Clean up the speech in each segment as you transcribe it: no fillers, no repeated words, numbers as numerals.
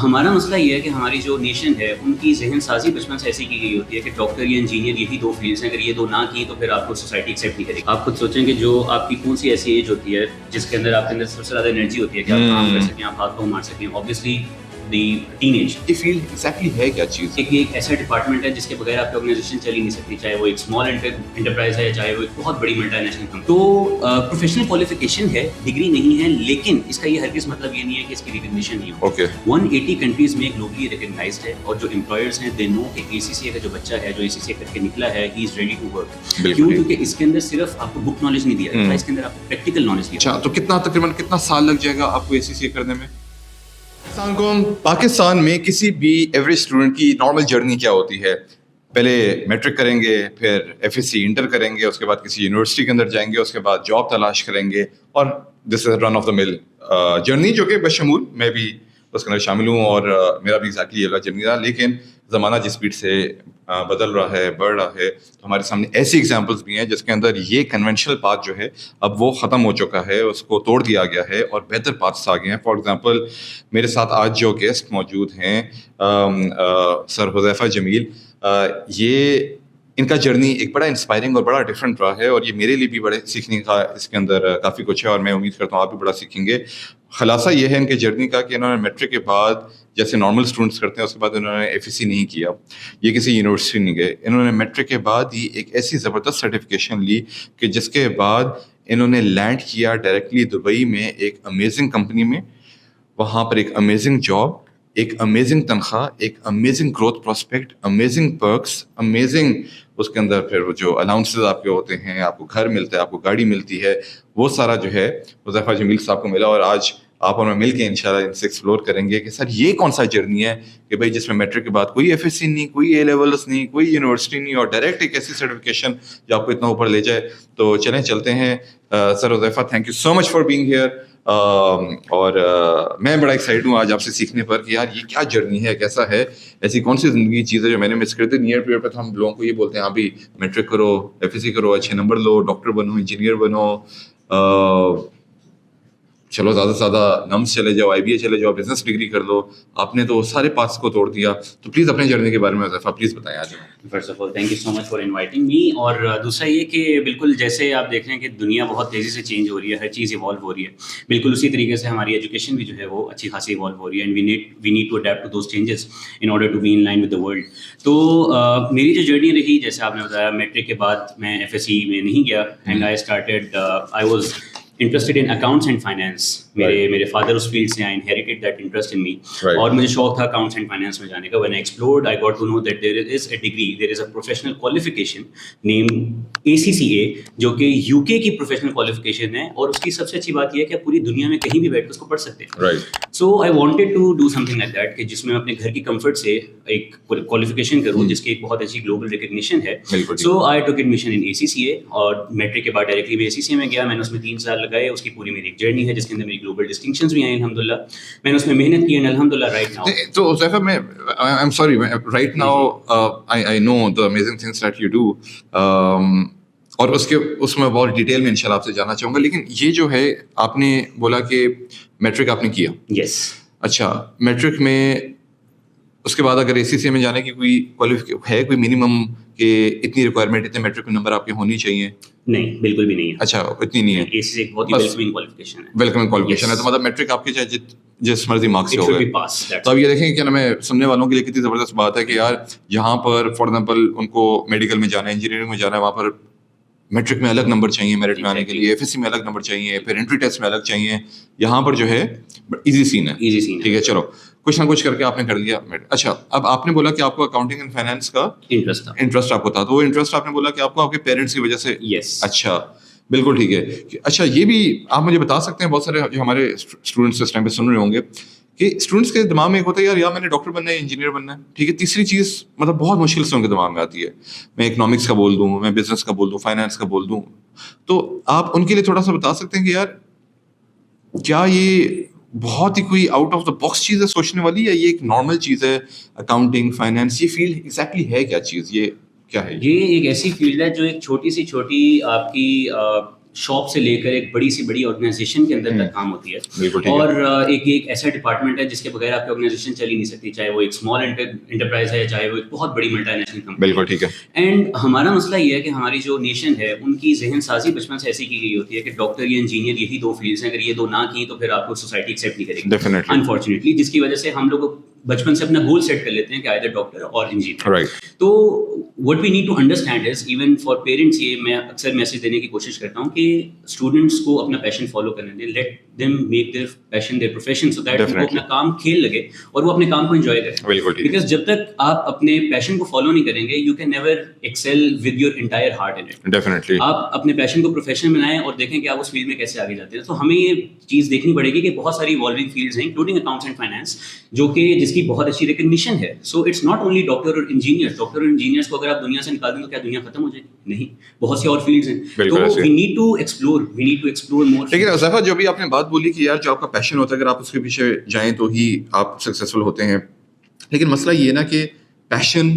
ہمارا مسئلہ یہ ہے کہ ہماری جو نیشن ہے ان کی ذہن سازی بچپن سے ایسی کی گئی ہوتی ہے کہ ڈاکٹر یا انجینئر یہی دو فیلڈس ہیں، اگر یہ دو نہ کی تو پھر آپ کو سوسائٹی ایکسیپٹ نہیں کرے گی. آپ خود سوچیں کہ جو آپ کی کون سی ایسی ایج ہوتی ہے جس کے اندر آپ کے اندر سب سے زیادہ انرجی ہوتی ہے کہ آپ کام کر سکیں، آپ ہاتھ پاؤں مار سکیں. آبویسلی دی ٹین ایج. یہ فیلڈ ایگزیکٹلی ہے کیا چیز؟ ایک ایسا ڈپارٹمنٹ ہے جس کے بغیر آپ کی آرگنائزیشن چل ہی نہیں سکتی، چاہے وہ ایک اسمال انٹرپرائز ہے، چاہے وہ ایک بہت بڑی ملٹی نیشنل کمپنی. تو پروفیشنل کوالیفیکیشن ہے، ڈگری نہیں ہے، لیکن اس کا یہ ہرگز مطلب یہ نہیں ہے کہ اس کی ریکگنیشن نہیں ہو. 180 کنٹریز میں گلوبلی ریکگنائزڈ ہے، اور جو امپلائرز ہیں دے نو کہ ACCA کا جو بچہ ہے جو ACCA کر کے نکلا ہے ہی از ریڈی ٹو ورک. کیوں؟ کیونکہ اس کے اندر صرف آپ کو بک نالج نہیں دیا جاتا، اس کے اندر آپ کو پریکٹیکل نالج دیا. اچھا، تو تقریباً کتنا سال لگ جائے گا آپ کو ACCA کرنے میں؟ پاکستان میں کسی بھی ایوریج اسٹوڈنٹ کی نارمل جرنی کیا ہوتی ہے؟ پہلے میٹرک کریں گے، پھر FSC انٹر کریں گے، اس کے بعد کسی یونیورسٹی کے اندر جائیں گے، اس کے بعد جاب تلاش کریں گے، اور دس از رن آف دا مل جرنی، جو کہ بشمول میں بھی اس کے اندر شامل ہوں، اور میرا بھی ایگزیکٹلی یہ جرنی رہا. لیکن زمانہ جس اسپیڈ سے بدل رہا ہے، بڑھ رہا ہے، تو ہمارے سامنے ایسی ایگزامپلس بھی ہیں جس کے اندر یہ کنونشنل پاتھ جو ہے اب وہ ختم ہو چکا ہے، اس کو توڑ دیا گیا ہے اور بہتر پاتھس آ گئے ہیں. فار ایگزامپل میرے ساتھ آج جو گیسٹ موجود ہیں سر حذیفہ جمیل، یہ ان کا جرنی ایک بڑا انسپائرنگ اور بڑا ڈفرینٹ رہا ہے، اور یہ میرے لیے بھی بڑے سیکھنے کا اس کے اندر کافی کچھ ہے، اور میں امید کرتا ہوں آپ بھی بڑا سیکھیں گے. خلاصہ یہ ہے ان کے جرنی کا کہ انہوں نے میٹرک کے بعد جیسے نارمل اسٹوڈنٹس کرتے ہیں، اس کے بعد انہوں نے FSC نہیں کیا، یہ کسی یونیورسٹی نہیں گئے، انہوں نے میٹرک کے بعد ہی ایک ایسی زبردست سرٹیفکیشن لی کہ جس کے بعد انہوں نے لینڈ کیا ڈائریکٹلی دبئی میں ایک امیزنگ کمپنی میں. وہاں پر ایک امیزنگ جاب، ایک امیزنگ تنخواہ، ایک amazing growth prospect, amazing perks, amazing اس کے اندر پھر وہ جو الاؤنسز آپ کے ہوتے ہیں، آپ کو گھر ملتا ہے، آپ کو گاڑی ملتی ہے، وہ سارا جو ہے حذیفہ جمیل صاحب کو ملا. اور آج آپ اور میں مل کے انشاءاللہ ان سے ایکسپلور کریں گے کہ سر یہ کون سا جرنی ہے کہ بھائی جس میں میٹرک کے بعد کوئی FSC نہیں، کوئی A لیولس نہیں، کوئی یونیورسٹی نہیں، اور ڈائریکٹ ایک ایسی سرٹیفکیشن جو آپ کو اتنا اوپر لے جائے. تو چلتے ہیں. Sir Huzaifa, thank you so much for being here. اور میں بڑا ایکسائٹڈ ہوں آج آپ سے سیکھنے پر کہ یار یہ کیا جرنی ہے، کیسا ہے، ایسی کون سی زندگی چیز ہے جو میں نے مس کر دی. نیئر پیریڈ پہ ہم لوگوں کو یہ بولتے ہیں ہاں بھی میٹرک کرو، FSC کرو، اچھے نمبر لو، ڈاکٹر بنو، انجینئر بنو، چلو زیادہ سے زیادہ نمس چلے جاؤ، IBA چلے جاؤ، بزنس ڈگری کر لو. آپ نے تو سارے پاتھس کو توڑ دیا. تو پلیز اپنے جرنی کے بارے میں حذیفہ پلیز بتائیں آج. First of all thank you so much for inviting me. اور دوسرا یہ کہ بالکل جیسے آپ دیکھ رہے ہیں کہ دنیا بہت تیزی سے چینج ہو رہی ہے، ہر چیز ایوالو ہو رہی ہے، بالکل اسی طریقے سے ہماری ایجوکیشن بھی جو ہے وہ اچھی خاصی ایوالو ہو رہی ہے، and we need to adapt to those changes in order to be in line with the world. تو میری جو جرنی رہی، جیسے آپ نے بتایا، میٹرک کے بعد میں FSC میں نہیں گیا، and I was interested in accounts and finance. میرے فادر اس فیلڈ سے، I inherited that interest in me. اور مجھے شوق تھا اکاؤنٹس اینڈ فائنینس میں جانے کا. When I explored, I got to know that there is a degree, there is a professional qualification named ACCA, جو کہ UK کی professional qualification ہے، اور اس کی سب سے اچھی بات یہ ہے کہ آپ پوری دنیا میں کہیں بھی بیٹھ کے اس کو پڑھ سکتے ہیں. So I wanted to do something like that کہ جس میں اپنے گھر کی کمفرٹ سے ایک qualification کروں جس کی ایک بہت اچھی global recognition ہے. So I took admission in ACCA، اور میٹرک کے بعد ڈائریکٹلی میں ACCA میں گیا. میں نے اس میں 3 سال لگائے. اس کی پوری میری ایک جرنی ہے جس کے اندر میری گلوبل ڈسٹنکشنز بھی آئیں الحمدللہ. میں نے اس میں محنت کی، اینڈ الحمدللہ رائٹ ناؤ. تو حذیفہ، میں I am sorry, right now I know the amazing things that you do, اور اس میں بہت ڈیٹیل میں انشاءاللہ آپ سے جاننا چاہوں گا. لیکن یہ جو ہے آپ نے بولا کہ میٹرک آپ نے کیا. یس. اچھا، میٹرک میں اس کے بعد اگر ACCA میں جانے کی کوئی ہے، کوئی منیمم کہ اتنی ریکوائرمنٹ، اتنے میٹرک کے نمبر آپ کے ہونی چاہیے؟ نہیں، بالکل بھی نہیں ہے. اچھا، اتنی نہیں ہے. ACCA ایک بہت ہی ویلکمنگ کوالیفیکیشن ہے. ویلکمنگ کوالیفیکیشن ہے، تو مطلب میٹرک آپ کے چاہے جس مرضی مارکس سے ہو گئے. تو اب یہ دیکھیں کہ میں سننے والوں کے لیے کتنی زبردست بات ہے کہ یار یہاں پر فار ایگزامپل ان کو میڈیکل میں جانا ہے، انجینئرنگ میں جانا ہے، وہاں پر میٹرک میں الگ نمبر چاہیے میرٹ میں آنے کے لیے، FSC میں الگ نمبر چاہیے، پھر انٹری ٹیسٹ میں الگ چاہیے. یہاں پر جو ہے ایزی سین ہے. ٹھیک ہے، چلو کچھ نہ کچھ کر کے آپ نے کر لیا. اچھا، اب آپ نے بولا کہ آپ کو اکاؤنٹنگ اینڈ فائنینس کا انٹرسٹ آپ کو تھا، تو وہ انٹرسٹ آپ نے بولا کہ آپ کو آپ کے پیرنٹس کی وجہ سے. اچھا، بالکل ٹھیک ہے. اچھا، یہ بھی آپ مجھے بتا سکتے ہیں، بہت سارے جو ہمارے اسٹوڈنٹس اس ٹائم پہ سن رہے ہوں گے کہ اسٹوڈنٹس کے دماغ میں ایک ہوتا ہے یار میں نے ڈاکٹر بننا ہے، انجینئر بننا ہے. ٹھیک ہے، تیسری چیز مطلب بہت مشکل سے ان کے دماغ میں آتی ہے، میں اکنامکس کا بول دوں، میں بزنس کا بول دوں، فائنینس کا بول دوں. تو آپ ان کے لیے تھوڑا سا بتا سکتے ہیں کہ یار کیا یہ بہت ہی کوئی آؤٹ آف دا باکس چیز ہے سوچنے والی، یا یہ ایک نارمل چیز ہے؟ اکاؤنٹنگ، فائنینس، یہ فیلڈ ایگزیکٹلی ہے کیا چیز، یہ کیا ہے؟ یہ ایک ایسی فیلڈ ہے جو ایک چھوٹی سی چھوٹی آپ کی شاپ سے لے کر ایک بڑی سی بڑی آرگنائزیشن کے اندر تک کام ہوتی ہے, اور ایک ایسا ڈپارٹمنٹ ہے جس کے بغیر آپ کی آرگنائزیشن چل ہی نہیں سکتی, چاہے وہ ایک اسمال انٹرپرائز ہے چاہے وہ ایک بہت بڑی ملٹی نیشنل کمپنی. بالکل ٹھیک ہے. اینڈ ہمارا مسئلہ یہ ہے کہ ہماری جو نیشن ہے ان کی ذہن سازی بچپن سے ایسی کی گئی ہوتی ہے کہ ڈاکٹر یا انجینئر یہی دو فیلڈس ہیں, اگر یہ دو نہ کی تو پھر آپ کو سوسائٹی ایکسیپٹ نہیں کرے گی انفارچونیٹلی, جس کی وجہ سے ہم لوگ بچپن سے اپنا گول سیٹ کر لیتے ہیں کہ آئدر ڈاکٹر اور انجینئر. تو what we need to understand is even for parents, یہ میں اکثر میسج دینے کی کوشش کرتا ہوں کہ اسٹوڈنٹس کو اپنا پیشن فالو کرنے دیں, let them make their passion their profession, so that ان کو اپنا کام کھیل لگے اور وہ اپنے کام کو انجوائے کریں. بیکاز جب تک آپ اپنے پیشن کو فالو نہیں کریں گے you can never axial with your entire heart in it. Definitely آپ اپنے پیشن کو پروفیشن بنائیں اور دیکھیں کہ آپ اس فیلڈ میں کیسے آگے جاتے ہیں. تو ہمیں یہ چیز دیکھنی پڑے گی کہ بہت ساری ایوالونگ فیلڈز ہیں انکلوڈنگ اکاؤنٹس اینڈ فائنانس, جو کہ جس کی بہت اچھی ریکگنیشن ہے. So it's not only doctor اور انجینئر. ڈاکٹر اور انجینئرس کو اگر آپ دنیا سے نکال دیں تو کیا دنیا ختم ہو جائے گی؟ نہیں, بہت سی اور فیلڈز ہیں. تو وی نیڈ ٹو ایکسپلور مور. لیکن حذیفہ جو بھی آپ نے بات بولی کہ یار جو آپ کا پیشن ہوتا ہے اگر آپ اس کے پیچھے جائیں تو ہی آپ سکسیزفل ہوتے ہیں, لیکن مسئلہ یہ ہے نا کہ پیشن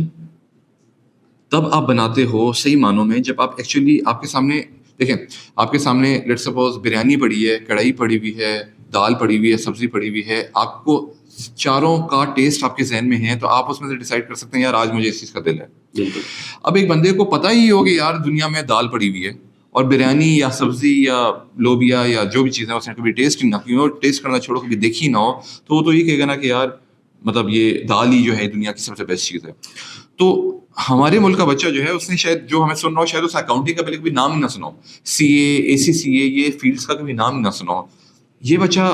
تب آپ بناتے ہو صحیح معنوں میں جب آپ ایکچولی آپ کے سامنے دیکھیں, آپ کے سامنے لیٹ سپوز بریانی پڑی ہے, کڑھائی پڑی ہوئی ہے, دال پڑی ہوئی ہے, سبزی پڑی ہوئی ہے, آپ کو چاروں کا ٹیسٹ آپ کے ذہن میں ہے, تو آپ اس میں سے ڈیسائیڈ کر سکتے ہیں یار آج مجھے اس چیز کا دل ہے. اب ایک بندے کو پتہ ہی ہو کہ یار دنیا میں دال پڑی ہوئی ہے اور بریانی یا سبزی یا لوبیا یا جو بھی چیزیں اس نے کبھی ٹیسٹ ہی نہ کی ہو, ٹیسٹ کرنا چھوڑو کبھی دیکھی نہ ہو, تو وہ تو یہ کہے گا نا کہ یار مطلب یہ دال ہی جو ہے دنیا کی سب سے بیسٹ چیز ہے. تو ہمارے ملک کا بچہ جو ہے اس نے شاید جو ہمیں سن رہا ہو شاید اس اکاؤنٹنگ کا پہلے کبھی نام ہی نہ سنا ہو, سی اے ACCA یہ فیلڈس کا کبھی نام ہی نہ سنا ہو. یہ بچہ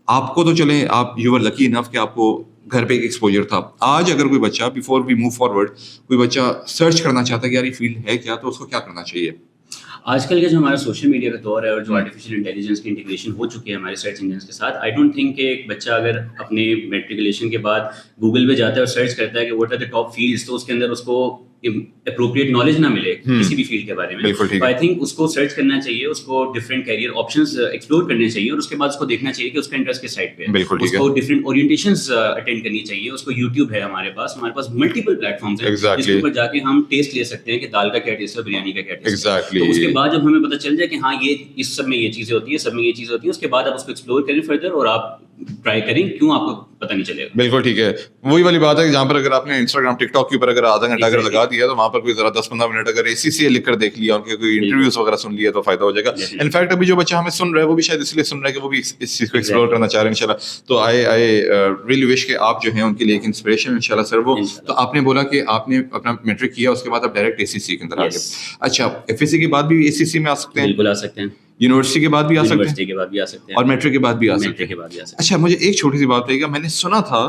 آپ کو تو چلیں آپ یو آر لکی انف کہ آپ کو گھر پہ ایک ایکسپوجر تھا. آج اگر کوئی بچہ بیفور وی موو فارورڈ کوئی بچہ سرچ کرنا چاہتا ہے کہ یار یہ فیلڈ ہے کیا, تو اس کو کیا کرنا چاہیے؟ آج کل کا جو ہمارا سوشل میڈیا کا دور ہے اور جو آرٹیفیشیل انٹیلیجنس کی انٹیگریشن ہو چکی ہے ہمارے سرچ انجنس کے ساتھ, آئی ڈونٹ تھنک کہ ایک بچہ اگر اپنے میٹریکولیشن کے بعد گوگل پہ جاتا ہے اور سرچ کرتا ہے کہ what are the top fields, تو اس کے اندر اس کو اپروپریٹ نالج نہ ملے کسی بھی فیلڈ کے بارے میں. تو آئی تھنک اس کو سرچ کرنا چاہیے, اس کو ڈفرینٹ کیریئر آپشنز ایکسپلور کرنے چاہیے, اور اس کے بعد اس کو دیکھنا چاہیے کہ اس کا انٹرسٹ کس سائڈ پہ ہے. اس کو ڈفرینٹ اورینٹیشنز اٹینڈ کرنی چاہیے. اس کو یوٹیوب ہے ہمارے پاس ملٹیپل پلیٹ فارمز ہیں جس کے اوپر جا کے ہم ٹیسٹ لے سکتے ہیں کہ دال کا کیا ٹیسٹ ہے, بریانی کا کیا ٹیسٹ ہے. تو اس کے بعد جب ہمیں پتہ چل جائے کہ ہاں یہ اس سب میں یہ چیزیں ہوتی ہیں, سب میں یہ چیزیں ہوتی ہیں, اس کے بعد آپ اس کو ایکسپلور کریں فردر اور آپ ٹرائی کریں, کیوں آپ کو پتہ نہیں چلے گا. بالکل ٹھیک ہے. وہی والی بات ہے کہ جہاں پر اگر آپ نے انسٹاگرام ٹک ٹاک کے اوپر اگر آدھا گھنٹہ اگر لگا دیا تو وہاں پر کوئی ذرا 10-15 منٹ اگر ACCA لکھ کر دیکھ لیا, ان کے کوئی انٹرویوز وغیرہ سن لیا تو فائدہ ہو جائے گا. انفیکٹ ابھی جو بچہ ہمیں سن رہا ہے وہ بھی شاید اس لیے سن رہا ہے کہ وہ بھی اس چیز کو ایکسپلور کرنا چاہ رہے ہیں انشاءاللہ. تو آئی ریئلی وش کہ آپ جو ہیں ان کے لیے ایک انسپریشن انشاءاللہ سر وہ. تو آپ نے بولا کہ آپ نے اپنا میٹرک کیا, اس کے بعد آپ ڈائریکٹ ACCA کے اندر آ گئے. اچھا, FSC کے بعد بھی ACCA میں آ سکتے ہیں؟ بالکل آ سکتے ہیں. یونیورسٹی کے بعد بھی آ سکتے ہیں, یونیورسٹی کے بعد بھی آ سکتے ہیں, اور میٹرک کے بعد بھی آ سکتے ہیں. اچھا, مجھے ایک چھوٹی سی بات بتائیے گا, میں نے سنا تھا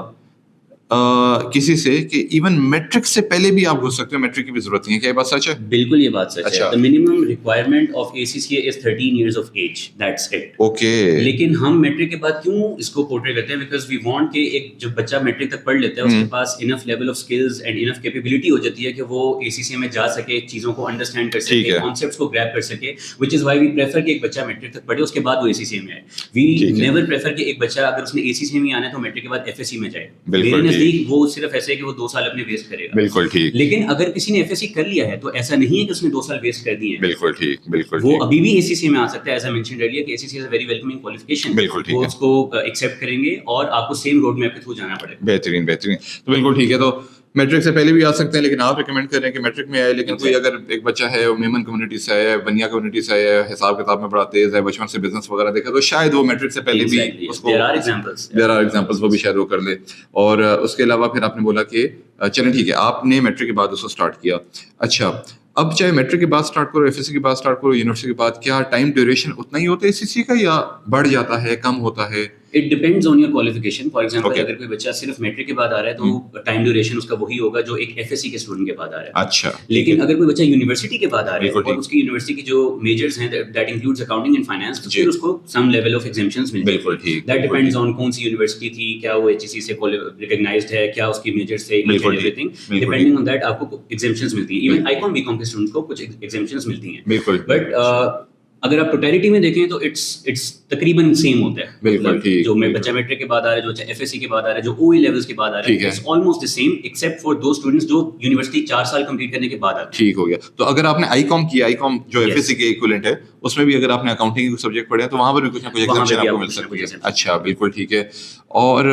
کسی سے کہ ایون میٹرک سے پہلے بھی آپ گھس سکتے ہو, میٹرک کی بھی ضرورت نہیں ہے, کیا یہ بات سچ ہے؟ بالکل یہ بات سچ ہے. the minimum requirement of ACCA is 13 years of age, that's it. Okay. لیکن ہم میٹرک کے بعد کیوں اس کو پورٹری کرتے ہیں, بیکاز وی وانٹ کہ ایک جب بچہ میٹرک تک پڑھ لیتا ہے اس کے پاس enough level of skills and enough capability ہو جاتی ہے کہ وہ ACCA میں جا سکے, چیزوں کو انڈرسٹینڈ کر سکے, کانسیپٹس کو گریب کر سکے, which is why we prefer کہ ایک بچہ میٹرک تک پڑھے اس کے بعد وہ ACCA میں آئے. we never prefer کہ ایک بچہ اگر اس نے ACCA میں آنا ہے تو میٹرک کے بعد FSC میں جائے. میرے نزدیک وہ صرف ایسے کہ وہ 2 سال اپنے ویسٹ کرے گا. بالکل ٹھیک. لیکن اگر کسی نے FSC کر لیا ہے تو ایسا نہیں ہے کہ اس نے 2 سال ویسٹ کر دیے ہیں. بالکل ٹھیک. بالکل وہ ابھی بھی ACCA میں آ سکتا ہے. ایز آئی مینشنڈ ارلیئر کہ ACCA is a very welcoming qualification. بالکل ٹھیک. وہ اس کو ایکسیپٹ کریں گے اور آپ کو سیم روڈ میپ کے تھرو جانا پڑے گا. بہترین بہترین. تو بالکل ٹھیک ہے. تو میٹرک سے پہلے بھی آ سکتے ہیں, لیکن آپ ریکمینڈ کر رہے ہیں کہ میٹرک میں آئے. لیکن کوئی اگر ایک بچہ ہے میمن کمیونٹی سے ہے, بنیا کمیونٹی سے ہے, حساب کتاب میں بڑا تیز ہے, بچپن سے بزنس وغیرہ دیکھا, تو شاید وہ میٹرک سے پہلے بھی اس کو دیر آر ایگزامپلس وہ بھی شاید وہ کر لے. اور اس کے علاوہ پھر آپ نے بولا کہ چلیں ٹھیک ہے, آپ نے میٹرک کے بعد اس کو اسٹارٹ کیا. اچھا, اب چاہے میٹرک کے بعد اسٹارٹ کرو, FSC کے بعد اسٹارٹ کرو, یونیورسٹی کے بعد, کیا ٹائم ڈیوریشن اتنا ہی ہوتا ہے ACCA کا یا بڑھ جاتا ہے, کم ہوتا ہے؟ It depends on your qualification. For example, اگر کوئی بچہ صرف میٹرک کے بعد آ رہا ہے تو ٹائم ڈیوریشن اس کا وہی ہوگا جو ایک FSC کے اسٹوڈنٹ کے بعد آ رہا ہے. اچھا. لیکن اگر کوئی بچہ یونیورسٹی کے بعد آ رہا ہے اور اس کی یونیورسٹی کی جو میجرز ہیں that includes accounting and finance, تو پھر اس کو سم لیول آف ایگزمپشنز ملتے ہیں. بالکل ٹھیک. دیٹ ڈیپینڈز آن کون سی یونیورسٹی تھی, کیا وہ HEC سے ریکگنائزڈ ہے, کیا اس کی میجرز تھے, every thing depending on that آپ کو ایگزمپشنز ملتی ہیں. ایون ICOM BCom کے اسٹوڈنٹ کو کچھ ایگزمپشنز ملتی ہیں. بالکل. بٹ اگر آپ ٹوٹیلٹی میں دیکھیں تو اٹس تقریباً سیم ہوتا ہے. بالکل ٹھیک. جو میں بچہ میٹرک کے بعد آ رہا ہے, جو ایف ایس سی کے بعد آ رہا ہے, جو او اے لیولس کے بعد آ رہا ہے, it's almost the same except for those students جو یونیورسٹی 4 سال کمپلیٹ کرنے کے بعد آتے ہیں. ٹھیک ہو گیا. تو اگر آپ نے آئی کام کیا, آئی کام جو ایف ایس سی کے ایکویلنٹ ہے, اس میں بھی اگر آپ نے اکاؤنٹنگ کے سبجیکٹ پڑھے ہیں تو وہاں پر بھی کچھ نہ کچھ ایگزامشن آپ کو مل سکتی ہے. اچھا بالکل ٹھیک ہے. اور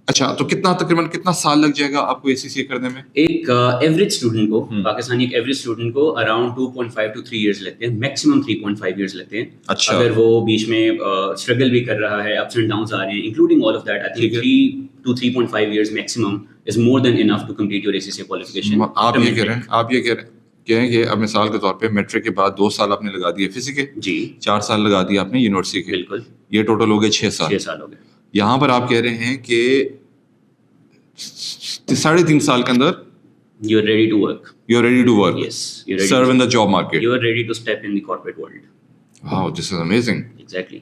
اچھا تو کتنا سال لگ جائے گا آپ کو اے سی سی کرنے میں؟ ایک ایوریج اسٹوڈنٹ کو, پاکستانی ایک ایوریج اسٹوڈنٹ کو اراؤنڈ 2.5 to 3 ایئرس لگتے ہیں, میکسیمم 3.5 ایئرس لگتے ہیں. اچھا. اگر وہ بیچ میں اسٹرگل بھی کر رہا ہے, اپس اینڈ ڈاؤنس آ رہے ہیں including all of that, I think 3 to 3.5 years maximum is more than enough to complete your ACCA qualification. آپ یہ کہہ رہے ہیں کہ اب مثال کے طور پہ میٹرک کے بعد 2 سال آپ نے لگا دیے ایف ایس سی کے, جی 4 سال لگا دیے آپ نے یونیورسٹی کے, بالکل, یہ ٹوٹل ہو گئے 6 سال ہو گئے. یہاں پر آپ کہہ رہے ہیں کہ 3.5 سال کے اندر you are ready to work. You are ready to work. Yes, you're ready serve to, in the job market. You are ready to step in the corporate world. Wow, this is amazing. Exactly.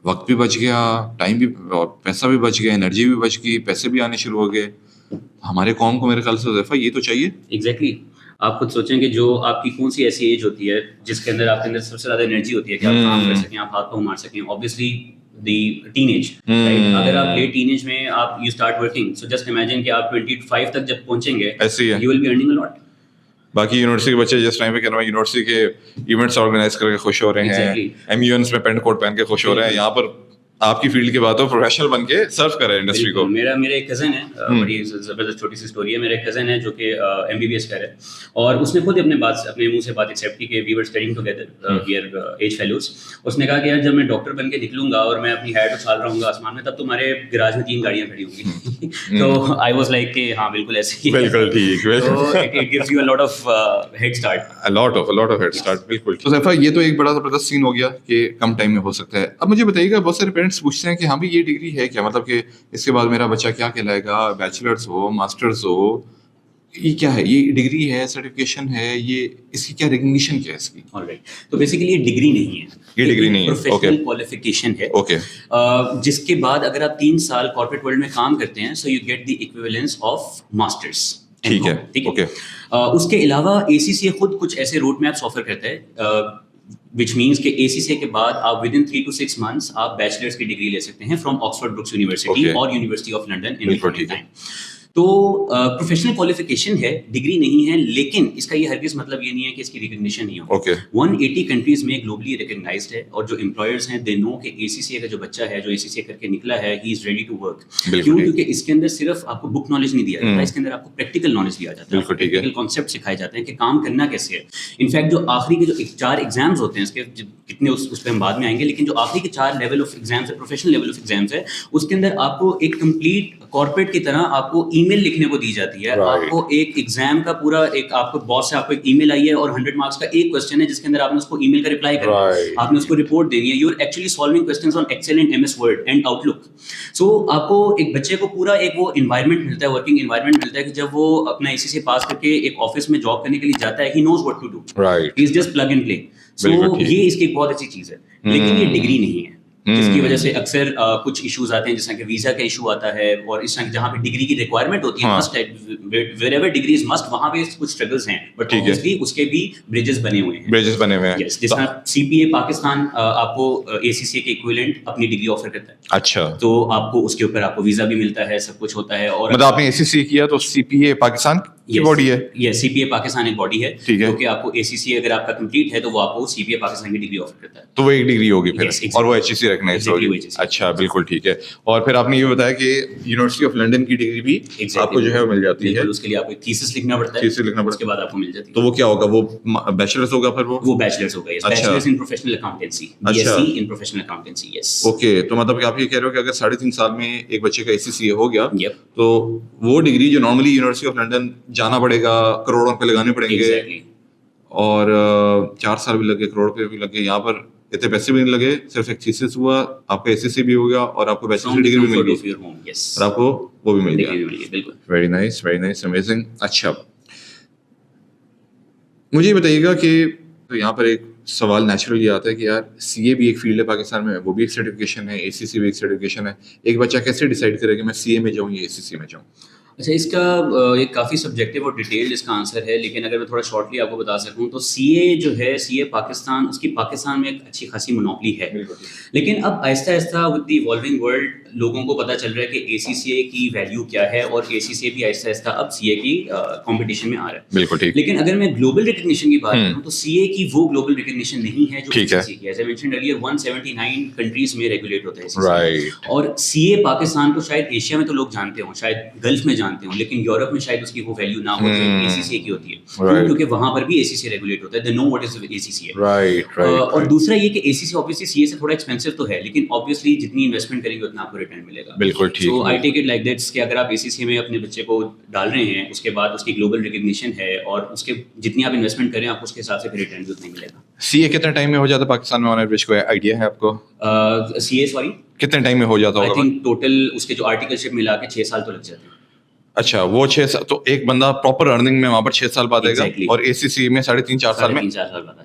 وقت بھی بچ گیا, time بھی, اور پیسہ بھی بچ گیا, انرجی بھی بچ گئی, پیسے بھی آنے شروع ہو گئے. ہمارے قوم کو میرے خیال سے حذیفہ یہ تو چاہیے. Exactly. آپ خود سوچیں کہ جو آپ کی کون سی ایسی ایج ہوتی ہے جس کے اندر آپ کے اندر سب سے زیادہ انرجی ہوتی ہے کہ آپ کام کر سکیں, آپ ہاتھ پاؤں مار سکیں. Obviously the teenage, right? اگر آپ لیٹ ٹینیج میں آپ you start working, so just imagine کہ آپ 25 تک جب پہنچیں گے, ایسے ہی ہے. you will be earning a lot. باقی یونیورسٹی کے بچے جس ٹائم پہ کہہ رہا ہوں یونیورسٹی کے ایونٹس آرگنائز کر کے خوش ہو رہے ہیں, ایم یو اینس میں پینٹ کوٹ پہن کے خوش ہو رہے ہیں, یہاں پر آپ کی فیلڈ کے بعد تو پروفیشنل بن کے سرو کر رہے ہیں انڈسٹری کو. میرا ایک کزن ہے, بڑی زبردست چھوٹی سی اسٹوری ہے. میرا ایک کزن ہے جو کہ MBBS کر ہے, اور اس نے خود اپنے منہ سے بات ایکسیپٹ کی کہ we were studying together, we are age fellows. اس نے کہا کہ یار جب میں ڈاکٹر بن کے نکلوں گا اور میں اپنی ہیڈ اچھال رہا ہوں گا آسمان میں, تب تمہارے گراج میں 3 گاڑیاں کھڑی ہوں گی. تو آئی واز لائک کہ ہاں بالکل ایسے ہی. بالکل ٹھیک. It gives you a lot of head start. a lot of head start. بالکل. تو حذیفہ یہ تو ایک بڑا زبردست سین ہو گیا کہ کم ٹائم میں ہو سکتا ہے. اب مجھے بتائیے گا, بہت سارے پیرنٹس پوچھتے ہیں کہ ہاں یہ ڈگری ہے کیا, مطلب کہ اس کے بعد میرا بچہ کیا کہلائے گا, بیچلرز ہو, ماسٹرز ہو, یہ کیا ہے, یہ ڈگری ہے, سرٹیفکیشن ہے, یہ اس کی کیا ریکگنیشن کیا ہے اس کی؟ تو بیسیکلی یہ ڈگری نہیں ہے, یہ ڈگری نہیں ہے, پروفیشنل کوالیفیکیشن ہے. اوکے. جس کے بعد اگر آپ 3 سال کارپوریٹ ورلڈ میں کام کرتے ہیں, so you get the equivalence of masters. ٹھیک ہے. اوکے. اس کے علاوہ ACCA خود کچھ ایسے روڈ میپس آفر کرتا ہے, which means کہ ACCA کے بعد آپ within 3 to 6 months آپ بیچلرس کی ڈگری لے سکتے ہیں فرام آکسفورڈ برکس یونیورسٹی اور university of London in time. تو پروفیشنل کوالیفیکیشن ہے, ڈگری نہیں ہے, لیکن اس کا یہ ہرگز مطلب یہ نہیں ہے کہ اس کی ریکگنیشن نہیں ہو. 180 کنٹریز میں گلوبلی ریکگنائزڈ ہے, اور جو امپلائرز ہیں دے نو کہ ACCA کا جو بچہ ہے جو ACCA کر کے نکلا ہے, ہی از ریڈی ٹو ورک. کیوں؟ کیونکہ اس کے اندر صرف آپ کو بک نالج نہیں دیا جاتا, اس کے اندر آپ کو پریکٹیکل نالج دیا جاتا ہے, پریکٹیکل کانسیپٹ سکھائے جاتے ہیں کہ کام کرنا کیسے ہے. انفیکٹ جو آخری کے جو 4 ایگزامز ہوتے ہیں, اس کے کتنے اس پہ ہم بعد میں آئیں گے, لیکن جو آخری کے 4 لیول آف ایگزامز ہے, پروفیشنل لیول آف ایگزامز ہے, اس کے اندر آپ کو ایک کمپلیٹ کارپوریٹ کی طرح آپ کو ای میل لکھنے کو دی جاتی ہے. آپ کو ایک ایگزام کا پورا ایک آپ کو باس سے آپ کو ایک ای میل آئی ہے, اور 100 مارکس کا ایک کوسچن ہے جس کے اندر آپ نے اس کو ای میل کا رپلائی کرنا ہے, آپ نے اس کو رپورٹ دینی ہے. You are actually solving questions on Excel and MS Word and Outlook. So آپ کو ایک بچے کو پورا ایک وہ انوائرمنٹ ملتا ہے, ورکنگ انوائرمنٹ ملتا ہے, کہ جب وہ اپنا ACCA پاس کر کے ایک آفس میں جاب کرنے کے لیے جاتا ہے, he knows what to do, he is just plug and play. So یہ اس کی ایک بہت اچھی چیز ہے, لیکن یہ ڈگری نہیں ہے, جس کی وجہ سے اکثر کچھ ایشوز آتے ہیں, جس طرح کہ ویزا کا ایشو آتا ہے, اور اس طرح جہاں پہ ڈگری کی ریکوائرمنٹ ہوتی ہے, must where ever degree is must, وہاں پہ کچھ اسٹرگلز ہیں, بٹ obviously اس کے بھی بریجز بنے ہوئے ہیں. جس طرح CPA پاکستان آپ کو ACCA کے ایکویلنٹ اپنی ڈگری آفر کرتا ہے. اچھا. تو آپ کو اس کے اوپر آپ کو ویزا بھی ملتا ہے, سب کچھ ہوتا ہے. اور مطلب آپ نے ACCA کیا تو CPA پاکستان کی باڈی ہے. یہ CPA پاکستان ایک باڈی ہے, جو کہ آپ کو ACCA اگر آپ کا کمپلیٹ ہے تو وہ آپ کو CPA پاکستان کی ڈگری آفر کرتا ہے. تو وہ ایک ڈگری ہوگی پھر, اور وہ HEC ریکگنائزڈ ہوگی. اچھا بالکل ٹھیک ہے. اور پھر آپ نے یہ بتایا کہ یونیورسٹی آف لنڈن کی ڈگری بھی آپ کو جو ہے مل جاتی ہے. اس کے لیے آپ کو ایک تھیسس لکھنا پڑتا ہے, اس کے بعد آپ کو مل جاتی ہے. تو وہ کیا ہوگا, وہ بیچلرز ہوگا پھر وہ بیچلرز ہوگا, bachelors in professional accountancy, BSc in professional accountancy. Yes. Okay. تو مطلب کہ آپ یہ کہہ رہے ہو کہ اگر 3.5 سال میں ایک بچے کا ACCA ہو گیا, تو وہ ڈگری جو نارملی یونیورسٹی آف لنڈن جانا پڑے گا, کروڑوں روپے لگانے پڑیں گے, اور 4 سال بھی لگے, کروڑ روپے بھی لگے, یہاں پر اتنے پیسے بھی نہیں لگے, صرف ایک تھیسس ہوا, آپ کا ACCA بھی ہو گیا, اور آپ کو بیچلر کی ڈگری بھی مل گئی, اور آپ کو وہ بھی مل گیا. Very nice, very nice, amazing. اچھا مجھے بتائیے گا کہ یہاں پر ایک سوال نیچرلی آتا ہے کہ یار CA بھی ایک فیلڈ ہے پاکستان میں, وہ بھی ایک سرٹیفکیشن ہے, ACCA بھی ایک سرٹیفکیشن ہے. ایک بچہ کیسے ڈیسائیڈ کرے کہ میں CA میں جاؤں یا ACCA میں جاؤں؟ اچھا اس کا ایک کافی سبجیکٹیو اور ڈیٹیلڈ اس کا آنسر ہے، لیکن اگر میں تھوڑا شارٹلی آپ کو بتا سکوں تو سی اے جو ہے سی اے پاکستان، اس کی پاکستان میں ایک اچھی خاصی منوپلی ہے، لیکن اب آہستہ آہستہ ود دی ایوالونگ ورلڈ لوگوں کو پتہ چل رہا ہے کہ اے سی سی اے کی ویلیو کیا ہے، اور اے سی سی اے بھی آہستہ آہستہ اب سی اے کی کمپٹیشن میں آ رہا ہے. بالکل ٹھیک. لیکن اگر میں گلوبل ریکگنیشن کی بات کروں تو سی اے کی وہ گلوبل ریکگنیشن نہیں ہے جو اے سی سی کی ہے. As I mentioned earlier 179 countries میں ریگولیٹ ہوتا ہے، اور سی اے پاکستان کو شاید ایشیا میں تو لوگ جانتے ہوں، شاید گلف میں جانتے ہوں، لیکن یورپ میں شاید اس کی وہ ویلیو نہ ہو جو اے سی سی کی ہوتی ہے، کیونکہ وہاں پر بھی اے سی سی ریگولیٹ ہوتا ہے. دے know what is a C سی. اور دوسرا یہ کہ اے سی سی obviously سی اے سے تھوڑا ایکسپینسو تو ہے، لیکن obviously جتنی انویسٹمنٹ کریں گے اتنا آپ کو ریٹرن ملے گا. بالکل ٹھیک. سو آئی ٹیک اٹ لائک دیٹس کہ اگر آپ اے سی سی میں اپنے بچے کو ڈال رہے ہیں، اس کے بعد اس کی گلوبل ریکگنیشن ہے، اور اس کے جتنی آپ انویسٹمنٹ کریں آپ اس کے حساب سے پھر ریٹرن بھی اتنا ہی ملے گا. سی اے کتنے ٹائم میں ہو جاتا ہے پاکستان میں آن ایوریج؟ کوئی آئیڈیا ہے آپ کو؟ سی اے سوری کتنے ٹائم میں ہو جاتا ہوگا؟ آئی تھنک ٹوٹل اس کے جو آرٹیکلشپ ملا کے 6 سال تو لگ جاتے ہیں. اچھا، وہ 6 سال تو ایک بندہ پراپر ارننگ میں وہاں پر 6 سال بعد آئے گا، اور اے سی سی میں 3.5-4 سال میں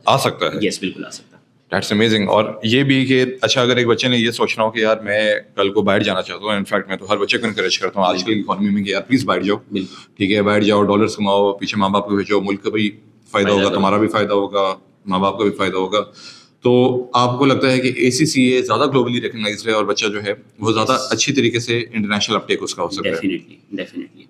آ سکتا ہے. یس بالکل آ سکتا ہے. That's amazing. اور یہ بھی کہ اچھا اگر ایک بچے نے یہ سوچنا ہو کہ یار میں کل کو باہر جانا چاہتا ہوں، انفیکٹ میں تو ہر بچے کو انکریج کرتا ہوں آج کل کی اکانومی میں کہ یار پلیز باہر جاؤ، ٹھیک ہے، باہر جاؤ، ڈالرس کماؤ، پیچھے ماں باپ کو بھیجو، ملک کا بھی فائدہ ہوگا، تمہارا بھی فائدہ ہوگا، ماں باپ کا بھی فائدہ ہوگا. تو آپ کو لگتا ہے کہ اے سی سی اے زیادہ گلوبلی ریکگنائزڈ ہے اور بچہ جو ہے وہ زیادہ اچھی طریقے سے انٹرنیشنل اپ ٹیک اس کا ہو سکتا ہے؟ Definitely.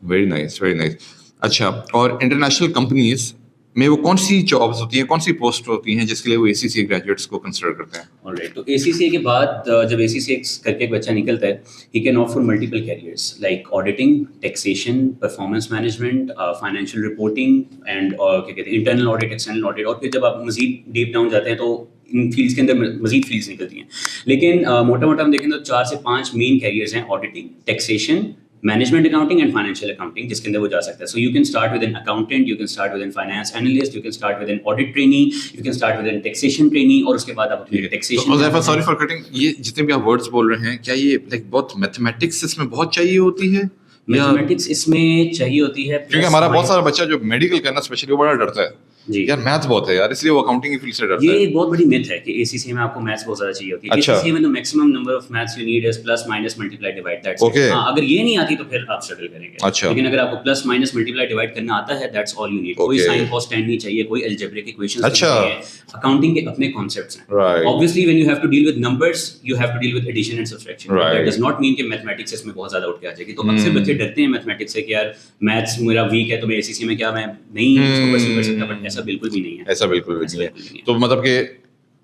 Very nice, very nice. اچھا، اور انٹرنیشنل کمپنیز میں وہ کون سی جابس ہوتی ہیں، کون سی پوسٹ ہوتی ہیں جس کے لیے وہ اے سی سی گریجویٹس کو کنسیڈر کرتے ہیں؟ آلرائٹ، تو اے سی سی اے کے بعد جب اے سی سی کر کے ایک بچہ نکلتا ہے، he can opt for multiple careers like auditing, taxation, performance management, financial reporting, and کیا کہتے ہیں انٹرنل آڈٹ، ایکسٹرنل آڈٹ. اور پھر جب آپ مزید ڈیپ ڈاؤن جاتے ہیں تو ان فیلڈس کے اندر مزید فیلڈس نکلتی ہیں. لیکن موٹا موٹا ہم دیکھیں تو 4 سے 5 مین کیریئرز ہیں: auditing, taxation, management accounting and financial accounting, جس کے اندر وہ جا سکتا ہے. So you can start with an accountant, you can start with an finance analyst, you can start with an audit trainee, you can start with an taxation trainee, اور اس کے بعد آپ اپنے taxation. Huzaifa sorry for cutting, یہ جتنے بھی آپ ورڈز بول رہے ہیں کیا یہ لائک بہت میتھمیٹکس اس میں بہت چاہیے ہوتی ہے؟ میتھمیٹکس اس میں چاہیے ہوتی ہے، کیونکہ ہمارا بہت سارا بچہ جو میڈیکل کرنا اسپیشلی وہ بڑا ڈرتا ہے جی یار میتھس بہت ہے یار، اس لیے وہ اکاؤنٹنگ کی فیلڈ سے ڈرتا ہے. یہ ایک بہت بڑی میتھ ہے کہ اے سی سی میں آپ کو میتھس بہت زیادہ چاہیے ہوتی ہے. اے سی سی میں تو maximum number of maths you need is plus minus multiply divide, that's it. ہاں اگر یہ نہیں آتی تو پھر آپ اسٹرگل کریں گے. لیکن اگر آپ کو پلس مائنس ملٹیپلائی ڈیوائڈ کرنا آتا ہے، دیٹس آل یو نیڈ. کوئی سائن کاس ٹین نہیں چاہیے، کوئی الجبرک ایکویشنز نہیں چاہیے. اکاؤنٹنگ کے اپنے کانسیپٹس ہیں. obviously when you have to deal with numbers you have to deal with addition and subtraction. that does not mean کہ میتھمیٹکس اس میں بہت زیادہ اٹھ کے آ جائے گی. تو اکثر بچے ڈرتے ہیں میتھمیٹکس سے کہ یار میتھس میرا ویک ہے تو میں اے سی سی میں کیا میں نہیں اس کو پرسو کر سکتا. بٹ ایسا بالکل بھی نہیں ہے، ایسا بالکل بھی نہیں ہے. تو مطلب کہ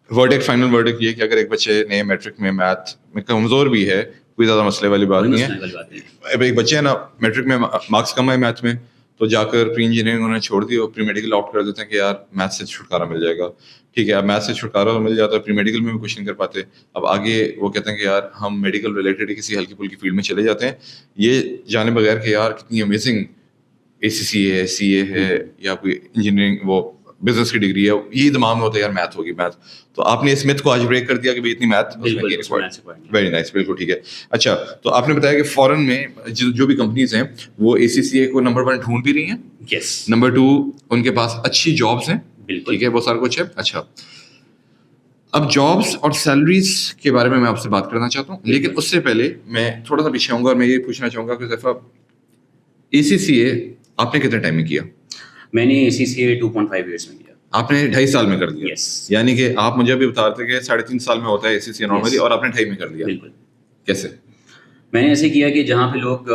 ورڈکٹ، فائنل ورڈکٹ یہ کہ اگر ایک بچے نے میٹرک میں میتھ میں کمزور بھی ہے، کوئی زیادہ مسئلے والی بات نہیں ہے. ایک بچے ہے نا میٹرک میں مارکس کم ہے میتھ میں، تو جا کر پری انجینئرنگ انہوں نے چھوڑ دی اور پری میڈیکل آپٹ کر دیتے ہیں کہ یار میتھ سے چھٹکارا مل جائے گا. ٹھیک ہے، اب میتھ سے چھٹکارا مل جاتا ہے، پری میڈیکل میں بھی کچھ نہیں کر پاتے. اب آگے وہ کہتے ہیں کہ یار ہم میڈیکل ریلیٹڈ کسی ہلکی پھلکی فیلڈ میں چلے جاتے ہیں، یہ جانے بغیر کہ یار کتنی امیزنگ اے سی سی ہے، سی اے ہے، یا کوئی انجینئرنگ وہ بزنس کی ڈگری ہے، یہ دماغ میں ہوتا ہے یار میتھ ہوگی میتھ. تو آپ نے اس میتھ کو آج بریک کر دیا کہ اتنی میتھ. ویری نائس، بالکل ٹھیک ہے. اچھا، تو آپ نے بتایا کہ فورن میں جو بھی کمپنیز ہیں وہ اے سی سی اے کو نمبر 1 ڈھونڈ بھی رہی ہیں. یس. نمبر 2 ان کے پاس اچھی جابس ہیں. بالکل ٹھیک ہے، وہ سارا کچھ ہے. اچھا، اب جابس اور سیلریز کے بارے میں آپ سے بات کرنا چاہتا ہوں، لیکن اس سے پہلے میں تھوڑا سا پیچھے آؤں گا اور میں یہ پوچھنا چاہوں گا کہ حذیفہ اے سی سی اے آپ نے کتنے ٹائم میں کیا؟ میں نے اے سی سی اے 2.5 ایئرس میں کیا. آپ نے 2.5 سال میں کر دیا؟ Yes. یعنی کہ آپ مجھے ابھی بتا رہے تھے کہ 3.5 سال میں ہوتا ہے اے سی سی نارملی، اور آپ نے 2.5 میں کر دیا. بالکل. کیسے؟ میں نے ایسے کیا کہ جہاں پہ لوگ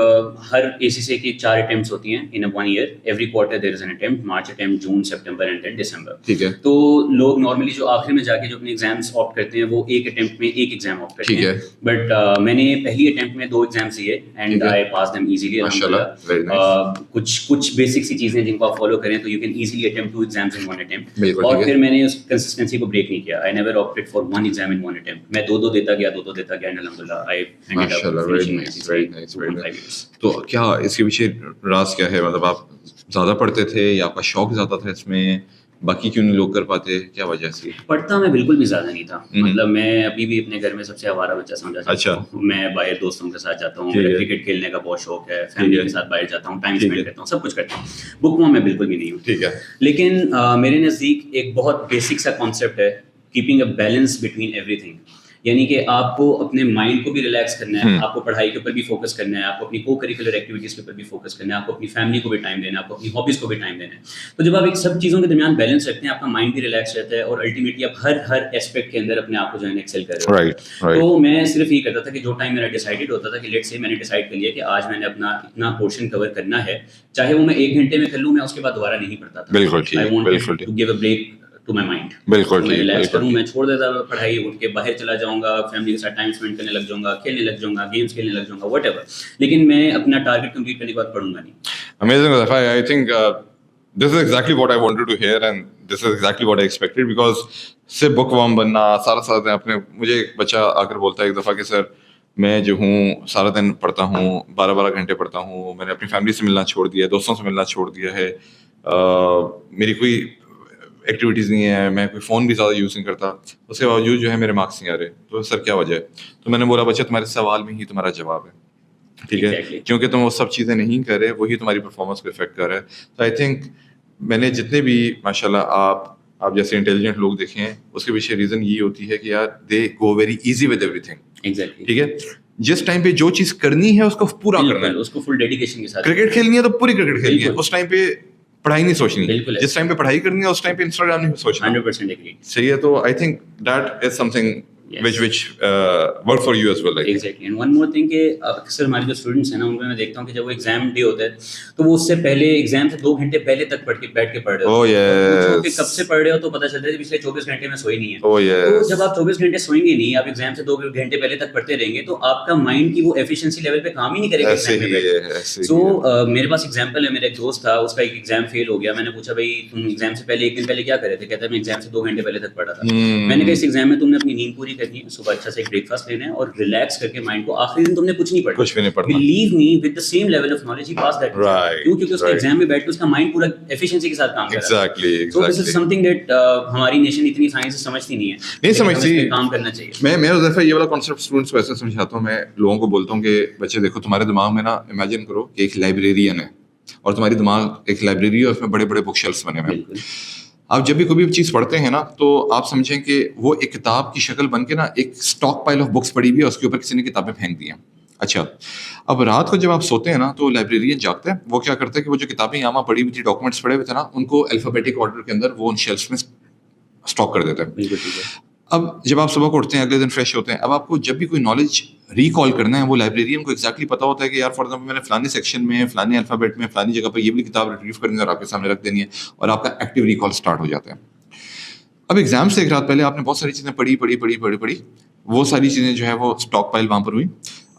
ہر اے سی سی کی 4 اٹیمپٹس ہوتی ہیں in 1 year, every quarter there is an attempt, March attempt, June, September and then December. ٹھیک ہے. تو لوگ نارملی جو آخر میں جا کے جو اپنے ایگزامس آپٹ کرتے ہیں وہ ایک اٹیمپٹ میں ایک ایگزام آپٹ کرتے ہیں. بٹ میں نے پہلی اٹیمپٹ میں 2 ایگزامس دیے and I pass them easily. کچھ بیسک سی چیزیں جن کو آپ فالو کریں تو you can easily attempt 2 exams in 1 attempt. اور پھر میں نے اس کنسسٹنسی کو بریک نہیں کیا. I never opted for 1 exam in 1 attempt. میں 2 دیتا گیا اینڈ الحمدللہ آئی اینڈڈ اپ. تو کیا اس کے پیچھے راز کیا ہے؟ مطلب آپ زیادہ پڑھتے تھے یا آپ کا شوق زیادہ تھا اس میں؟ باقی کیوں نہیں لوگ کر پاتے؟ کیا وجہ سے؟ پڑھتا میں بالکل بھی زیادہ نہیں تھا. مطلب میں ابھی بھی اپنے گھر میں سب سے آوارہ بچہ سمجھا جاتا ہوں. میں باہر دوستوں کے ساتھ جاتا ہوں، مجھے کرکٹ کھیلنے کا بہت شوق ہے، فیملی کے ساتھ باہر جاتا ہوں، ٹائم اسپینڈ کرتا ہوں، سب کچھ کرتا ہوں. بک میں بالکل بھی نہیں ہوں. ٹھیک ہے. لیکن میرے نزدیک ایک بہت بیسک سا کانسیپٹ ہے، keeping a balance between every thing. یعنی کہ آپ کو اپنے مائنڈ کو بھی ریلیکس کرنا ہے, آپ کو پڑھائی کے اوپر بھی فوکس کرنا ہے, آپ کو اپنی کو کریکولر ایکٹیویٹیز کے اوپر بھی فوکس کرنا ہے, آپ کو اپنی فیملی کو بھی ٹائم دینا ہے, آپ کو اپنی ہابیز کو بھی ٹائم دینا ہے. تو جب آپ ایک سب چیزوں کے درمیان بیلنس رکھتے ہیں, آپ کا مائنڈ بھی ریلیکس رہتا ہے, اور الٹیمیٹلی آپ ہر ایسپیکٹ کے اندر اپنے آپ کو جو ہے ایکسل کر رہے ہو. تو میں صرف یہ کرتا تھا کہ جو ٹائم میرا ڈیسائیڈڈ ہوتا تھا کہ لیٹ سے میں نے ڈیسائڈ کر لیا کہ آج میں نے اپنا اتنا پورشن کور کرنا ہے, چاہے وہ میں 1 گھنٹے میں کر لوں, میں اس کے بعد دوبارہ نہیں پڑھتا تھا. بالکل ٹھیک, بالکل to give a break to my mind, بالکل میں ریلیکس کروں, میں چھوڑ دیتا پڑھائی, اٹھ کے باہر چلا جاؤں گا, فیملی کے ساتھ ٹائم اسپینڈ کرنے لگ جاؤں گا, کھیلنے لگ جاؤں گا, گیمس کھیلنے لگ جاؤں گا, واٹ ایور, لیکن میں اپنا ٹارگیٹ کمپلیٹ کرنے کے بعد پڑھوں گا نہیں. Amazing, Zafa. I think this is exactly what I wanted to hear, and this is exactly what I expected, because سے بک وارم بننا سارا دن اپنے, مجھے ایک بچہ آ کر بولتا ہے ایک دفعہ کہ سر میں جو ہوں سارا دن پڑھتا ہوں, 12 گھنٹے پڑھتا ہوں, میں نے اپنی فیملی سے ملنا چھوڑ دیا ہے, دوستوں سے ملنا چھوڑ دیا ہے, میری کوئی ایکٹیویٹیز نہیں ہے, میں کوئی فون بھی زیادہ یوز نہیں کرتا, اس کے باوجود جو ہے میرے مارکس نہیں آ رہے. تو سر کیا وجہ ہے؟ تو میں نے بولا بچہ تمہارے سوال میں ہی تمہارا جواب ہے, ٹھیک ہے, کیونکہ تم وہ سب چیزیں نہیں کر رہے, وہی تمہاری پرفارمنس کو افیکٹ کر رہا ہے. تو آئی تھنک میں نے جتنے بھی ماشاء اللہ آپ جیسے انٹیلیجنٹ لوگ دیکھے ہیں, اس کے پیچھے ریزن یہ ہوتی ہے کہ یار they go very easy with everything. ٹھیک ہے, جس ٹائم پہ جو چیز کرنی ہے اس کو پورا کرنا ہے, اس کو فل ڈیڈیکیشن کے ساتھ. کرکٹ کھیلنی ہے تو پوری کرکٹ کھیلنی ہے, اس ٹائم پہ پڑھائی نہیں سوچنی, جس ٹائم پہ پڑھائی کرنی ہے اس ٹائم پہ انسٹاگرام نہیں سوچنا. 100% agree. صحیح ہے. تو I think that is some thing which work for you as well. Exactly. And one more thing کہ اکثر ہمارے جو اسٹوڈنٹس ہیں نا, ان میں دیکھتا ہوں کہ جب وہ ایگزام ڈے ہوتا ہے تو وہ اس سے پہلے ایگزام سے 2 گھنٹے پہلے تک بیٹھ کے پڑھ رہے ہو. کب سے پڑھ رہے ہو تو پتہ چلتا ہے کہ پچھلے 24 گھنٹے میں سوئی نہیں ہے. تو جب آپ 24 گھنٹے سوئیں گے نہیں, آپ ایگزام سے 2 گھنٹے پہلے تک پڑھتے رہیں گے, تو آپ کا مائنڈ کی وہ ایفیشنسی لیول پہ کام ہی نہیں کرے گا. سو میرے پاس ایگزامپل ہے, میرا ایک دوست تھا, اس کا ایک ایگزام فیل ہو گیا. میں نے پوچھا بھائی تم ایگزام سے پہلے 1 دن پہلے کیا کر رہے تھے؟ کہتا ہے میں ایگزام سے 2 گھنٹے پہلے تک پڑھا تھا. میں نے کہا اس ایگزام میں تم نے اپنی نیند پوری کرنی ہے, صبح اچھا ایک بریک فاسٹ لینا ہے اور ریلیکس کر کے مائنڈ کو, آخری دن تم نے کچھ نہیں پڑھا. Believe me with the same level of knowledge he pass that. کیونکہ اس کے ایگزام میں بیٹھ کے اس کا مائنڈ پورا ایفیشنسی کے ساتھ کام کر رہا ہے. سو دس از سم تھنگ دیٹ ہماری نیشن اتنی سائنس سمجھتی نہیں سمجھتی, کام کرنا چاہیے. میں حذیفہ یہ والا کانسیپٹ اسٹوڈنٹس کو ایسے سمجھاتا ہوں, میں لوگوں کو بولتا ہوں کہ بچے دیکھو تمہارے دماغ میں نا امیجن کرو کہ ایک لائبریرین ہے, اور تمہاری دماغ ایک لائبریری ہے, اس میں بڑے بڑے بک شیلفس بنے ہوئے ہیں. آپ جب بھی کوئی بھی چیز پڑھتے ہیں نا, تو آپ سمجھیں کہ وہ ایک کتاب کی شکل بن کے نا ایک اسٹاک پائل آف بکس پڑی ہوئی ہے, اس کے اوپر کسی نے کتابیں پھینک دی ہیں. اچھا, اب رات کو جب آپ سوتے ہیں نا, تو لائبریرین جاگتا ہے, وہ کیا کرتا ہے کہ وہ جو کتابیں یہاں پڑھی ہوئی تھی, ڈاکومنٹس پڑے ہوئے تھے نا, ان کو الفابیٹک آرڈر کے اندر وہ ان شیلفس میں اسٹاک کر دیتا ہے. اب جب آپ صبح کو اٹھتے ہیں, اگلے دن فریش ہوتے ہیں, اب آپ کو جب بھی کوئی نالج ریکال کرنا ہے, وہ لائبریرین کو ایگزیکٹلی پتا ہوتا ہے کہ یار فار ایگزامپل میں نے فلانی سیکشن میں, فلانی الفابیٹ میں, فلانی جگہ پہ یہ بھی کتاب ریٹریو کرنی ہے اور آپ کے سامنے رکھ دینی ہے, اور آپ کا ایکٹیو ریکال اسٹارٹ ہو جاتا ہے. اب ایگزام سے 1 رات پہلے آپ نے بہت ساری چیزیں پڑھی, وہ ساری چیزیں جو ہے وہ اسٹاک پائل وہاں پر ہوئی,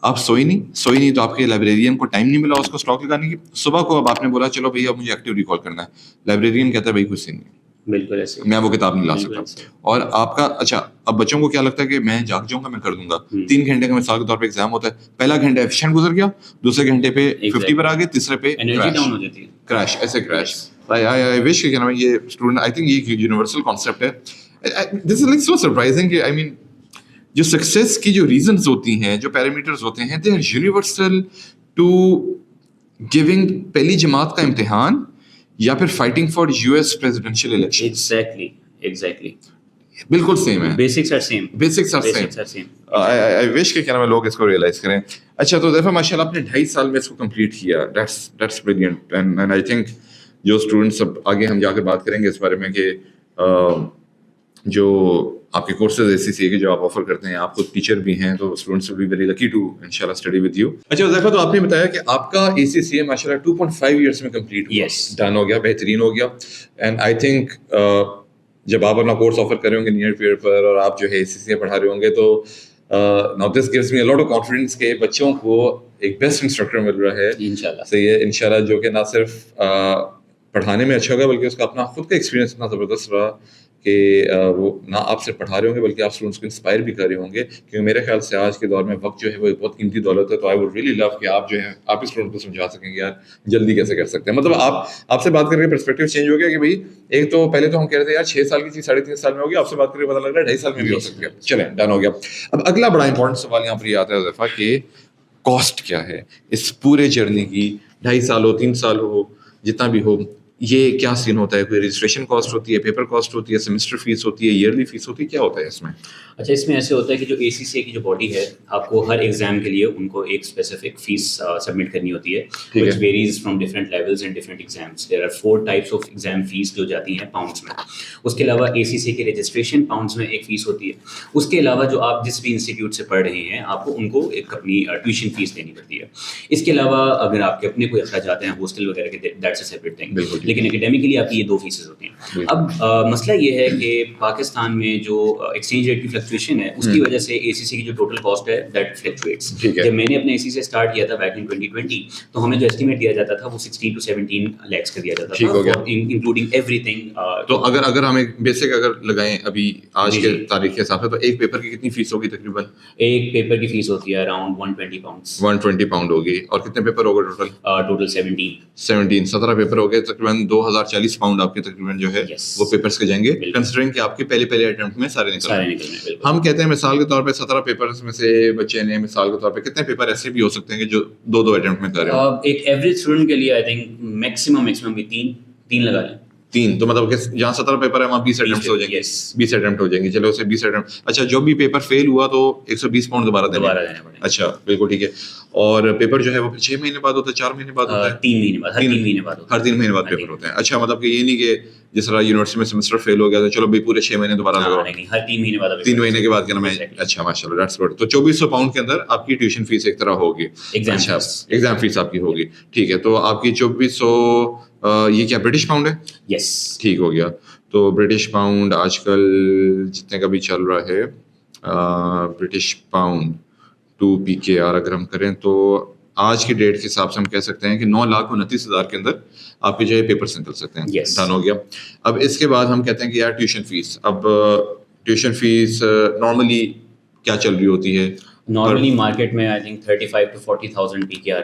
آپ سوئی نہیں, تو آپ کے لائبریرین کو ٹائم نہیں ملا اس کو اسٹاک لگانے کی. صبح کو اب آپ نے بولا چلو بھائی اب مجھے ایکٹیو ریکال کرنا ہے, لائبریرین کہتا ہے بھائی کچھ نہیں, بالکل ایسے میں وہ کتاب نہیں لا سکتا. اور آپ کا اچھا, اب بچوں کو کیا لگتا ہے کہ میں جاگ جاؤں گا, میں کر دوں گا. 3 گھنٹے کا مثال کے طور پہ ایگزام ہوتا ہے, پہلا گھنٹہ ایفیشینٹ گزر گیا, دوسرے گھنٹے پہ 50 پر آ گئے, تیسرے پہ کریش, ایسے کریش. I wish کہ یہ اسٹوڈنٹ, آئی تھنک یہ یونیورسل کانسیپٹ ہے. This is like so surprising کہ I mean جو سکسیس کی جو ریزنز ہوتی ہیں, جو پیرامیٹرز ہوتے ہیں, they are universal to giving پہلی جماعت کا امتحان یا پھر fighting for US presidential election. Exactly. بالکل سیم ہے, Basics are same. I wish کہ کیا نام ہے لوگ اس کو ریئلائز کریں. اچھا, تو دیکھو ماشاء اللہ آپ نے 2.5 سال میں اس کو کمپلیٹ کیا, that's brilliant. And I think جو اسٹوڈنٹس اب آگے ہم جا کے بات کریں گے اس بارے میں کہ جو آپ کے کورسز ACCA کے جو آپ آفر کرتے ہیں, آپ کو ٹیچر بھی ہیں, تو students will be very lucky to انشاءاللہ اسٹڈی ود یو. اچھا حذیفہ, تو آپ نے بتایا کہ آپ کا ACCA ماشاءاللہ 2.5 ایئرس میں کمپلیٹ ہوا, ڈن ہو گیا, بہترین ہو گیا. اینڈ آئی تھنک جب آپ اپنا کورس آفر کر رہے ہوں گے نیئر پیریڈ پر, اور آپ جو ہے ACCA پڑھا رہے ہوں گے, تو now this gives me a lot of confidence کہ بچوں کو ایک بیسٹ انسٹرکٹر مل رہا ہے انشاءاللہ. صحیح ہے انشاءاللہ, جو کہ نہ صرف پڑھانے میں اچھا ہوگا, بلکہ اس کا اپنا خود کا ایکسپیرینس اتنا زبردست رہا کہ وہ نہ آپ سے پڑھا رہے ہوں گے بلکہ آپ اسٹوڈنٹس کو انسپائر بھی کر رہے ہوں گے. کیونکہ میرے خیال سے آج کے دور میں وقت جو ہے وہ ایک بہت قیمتی دولت ہے. تو آئی ووڈ ریئلی لو کہ آپ جو ہے آپ اسٹوڈنٹ کو سمجھا سکیں گے یار جلدی کیسے کر سکتے ہیں. مطلب آپ سے بات کر کے پرسپیکٹیو چینج ہو گیا کہ بھائی ایک تو پہلے تو ہم کہہ رہے تھے یار 6 سال کی چیز 3.5 سال میں ہوگی, آپ سے بات کر کے پتا لگ رہا ہے 2.5 سال میں بھی ہو سکتی ہے. چلیں ڈن ہو گیا. اب اگلا بڑا امپورٹنٹ سوال یہاں پر یہ آتا ہے حذیفہ کہ کاسٹ کیا ہے اس پورے جرنی کی, 2.5 سال ہو 3 سال ہو جتنا بھی ہو, یہ کیا سین ہوتا ہے؟ کوئی رجسٹریشن کاسٹ ہوتی ہے, پیپر کاسٹ ہوتی ہے, سیمسٹر فیس ہوتی ہے, ایئرلی فیس ہوتی ہے, کیا ہوتا ہے اس میں؟ اچھا, اس میں ایسے ہوتا ہے کہ جو ACCA کی جو باڈی ہے, آپ کو ہر ایگزام کے لیے ان کو ایک اسپیسیفک فیس سبمٹ کرنی ہوتی ہے, which varies from different levels and different exams. There are 4 types of exam fees جو جاتی ہیں پاؤنڈس میں. اس کے علاوہ ACCA کی رجسٹریشن پاؤنڈس میں ایک فیس ہوتی ہے. اس کے علاوہ جو آپ جس بھی انسٹیٹیوٹ سے پڑھ رہے ہیں, آپ کو ان کو ایک اپنی ٹیوشن فیس دینی پڑتی ہے. اس کے علاوہ اگر آپ کے اپنے کوئی اخراجات ہیں ہاسٹل وغیرہ کے, دیٹس اے سیپریٹ تھنگ. لیکن اکیڈیمکلی آپ کی یہ 2 فیسز ہوتی ہیں. اب مسئلہ یہ ہے کہ پاکستان میں جو ایکسچینج ریٹ کی فلکچویشن ہے, اس کی وجہ سے ACCA کی جو ٹوٹل کاسٹ ہے دیٹ فلکچویٹس. جب میں نے اپنے ACCA اسٹارٹ کیا تھا بیک ان 2020, تو ہمیں جو اسٹیمیٹ دیا جاتا تھا وہ 16 to 17 lakhs کا دیا جاتا تھا, انکلوڈنگ ایوری تھنگ. تو اگر ہمیں بیسک اگر لگائیں ابھی آج کے تاریخ کے حساب سے, تو ایک پیپر کی کتنی فیس ہوگی تقریباً؟ ایک پیپر کی فیس ہوتی ہے اراؤنڈ 120 pounds. 120 پاؤنڈ ہوگی. اور کتنے پیپر ہوگا ٹوٹل 17 پیپر ہو گئے, تقریباً 2040 پاؤنڈ آپ کے تقریباً جو ہے وہ پیپرس کے جائیں گے, کنسیڈرنگ کہ آپ کے پہلے اٹیمپٹ میں سارے نکلیں. ہم کہتے ہیں مثال کے طور پہ 17 پیپرس میں سے بچے نے مثال کے طور پہ کتنے پیپر ایسے بھی ہو سکتے ہیں کہ جو 2 اٹیمپٹ میں کر رہے ہیں؟ ایک ایوریج اسٹوڈنٹ کے لیے آئی تھنک میکسیمم بھی 3 لگا لیں. 3 تو مطلب کہ جہاں 17 پیپر ہے وہاں 20 اٹیمپٹ ہو جائیں گے. 20 اٹیمپٹ ہو جائیں گے. چلو اسے 20 اٹیمپٹ. اچھا, جو بھی پیپر فیل ہوا تو 120 پاؤنڈ دوبارہ دینا پڑے. اچھا بالکل ٹھیک ہے. اور پیپر جو ہے وہ 6 مہینے بعد ہوتا ہے, 4 مہینے بعد ہوتا ہے, 3 مہینے بعد, ہر 3 مہینے بعد, ہر 3 مہینے بعد پیپر ہوتے ہیں. اچھا, مطلب کہ یہ نہیں کہ جس طرح یونیورسٹی میں سیمسٹر فیل ہو گیا تو چلو بھائی پورے 6 مہینے دوبارہ لگاؤ, ہر 3 مہینے بعد, 3 مہینے کے بعد کیا نام ہے. اچھا ماشاء اللہ, دیٹس گڈ. تو 2400 پاؤنڈ کے اندر آپ کی ٹیوشن فیس ایک طرح ہوگی. اچھا, ایگزام فیس آپ کی ہوگی. ٹھیک ہے, تو آپ کی 2400 یہ کیا برٹش پاؤنڈ ہے؟ یس, ٹھیک ہو گیا. تو برٹش پاؤنڈ آج کل جتنے کا بھی چل رہا ہے, برٹش پاؤنڈ ٹو PKR اگر ہم کریں تو آج کی ڈیٹ کے حساب سے ہم کہہ سکتے ہیں کہ 9,29,000 کے اندر آپ کے جو ہے پیپرس نکل سکتے ہیں. ڈن ہو گیا. اب اس کے بعد ہم کہتے ہیں کہ یار ٹیوشن فیس, اب ٹیوشن فیس نارملی کیا چل رہی ہوتی ہے؟ نارملی مارکیٹ میں I think 35 to 40,000 PKR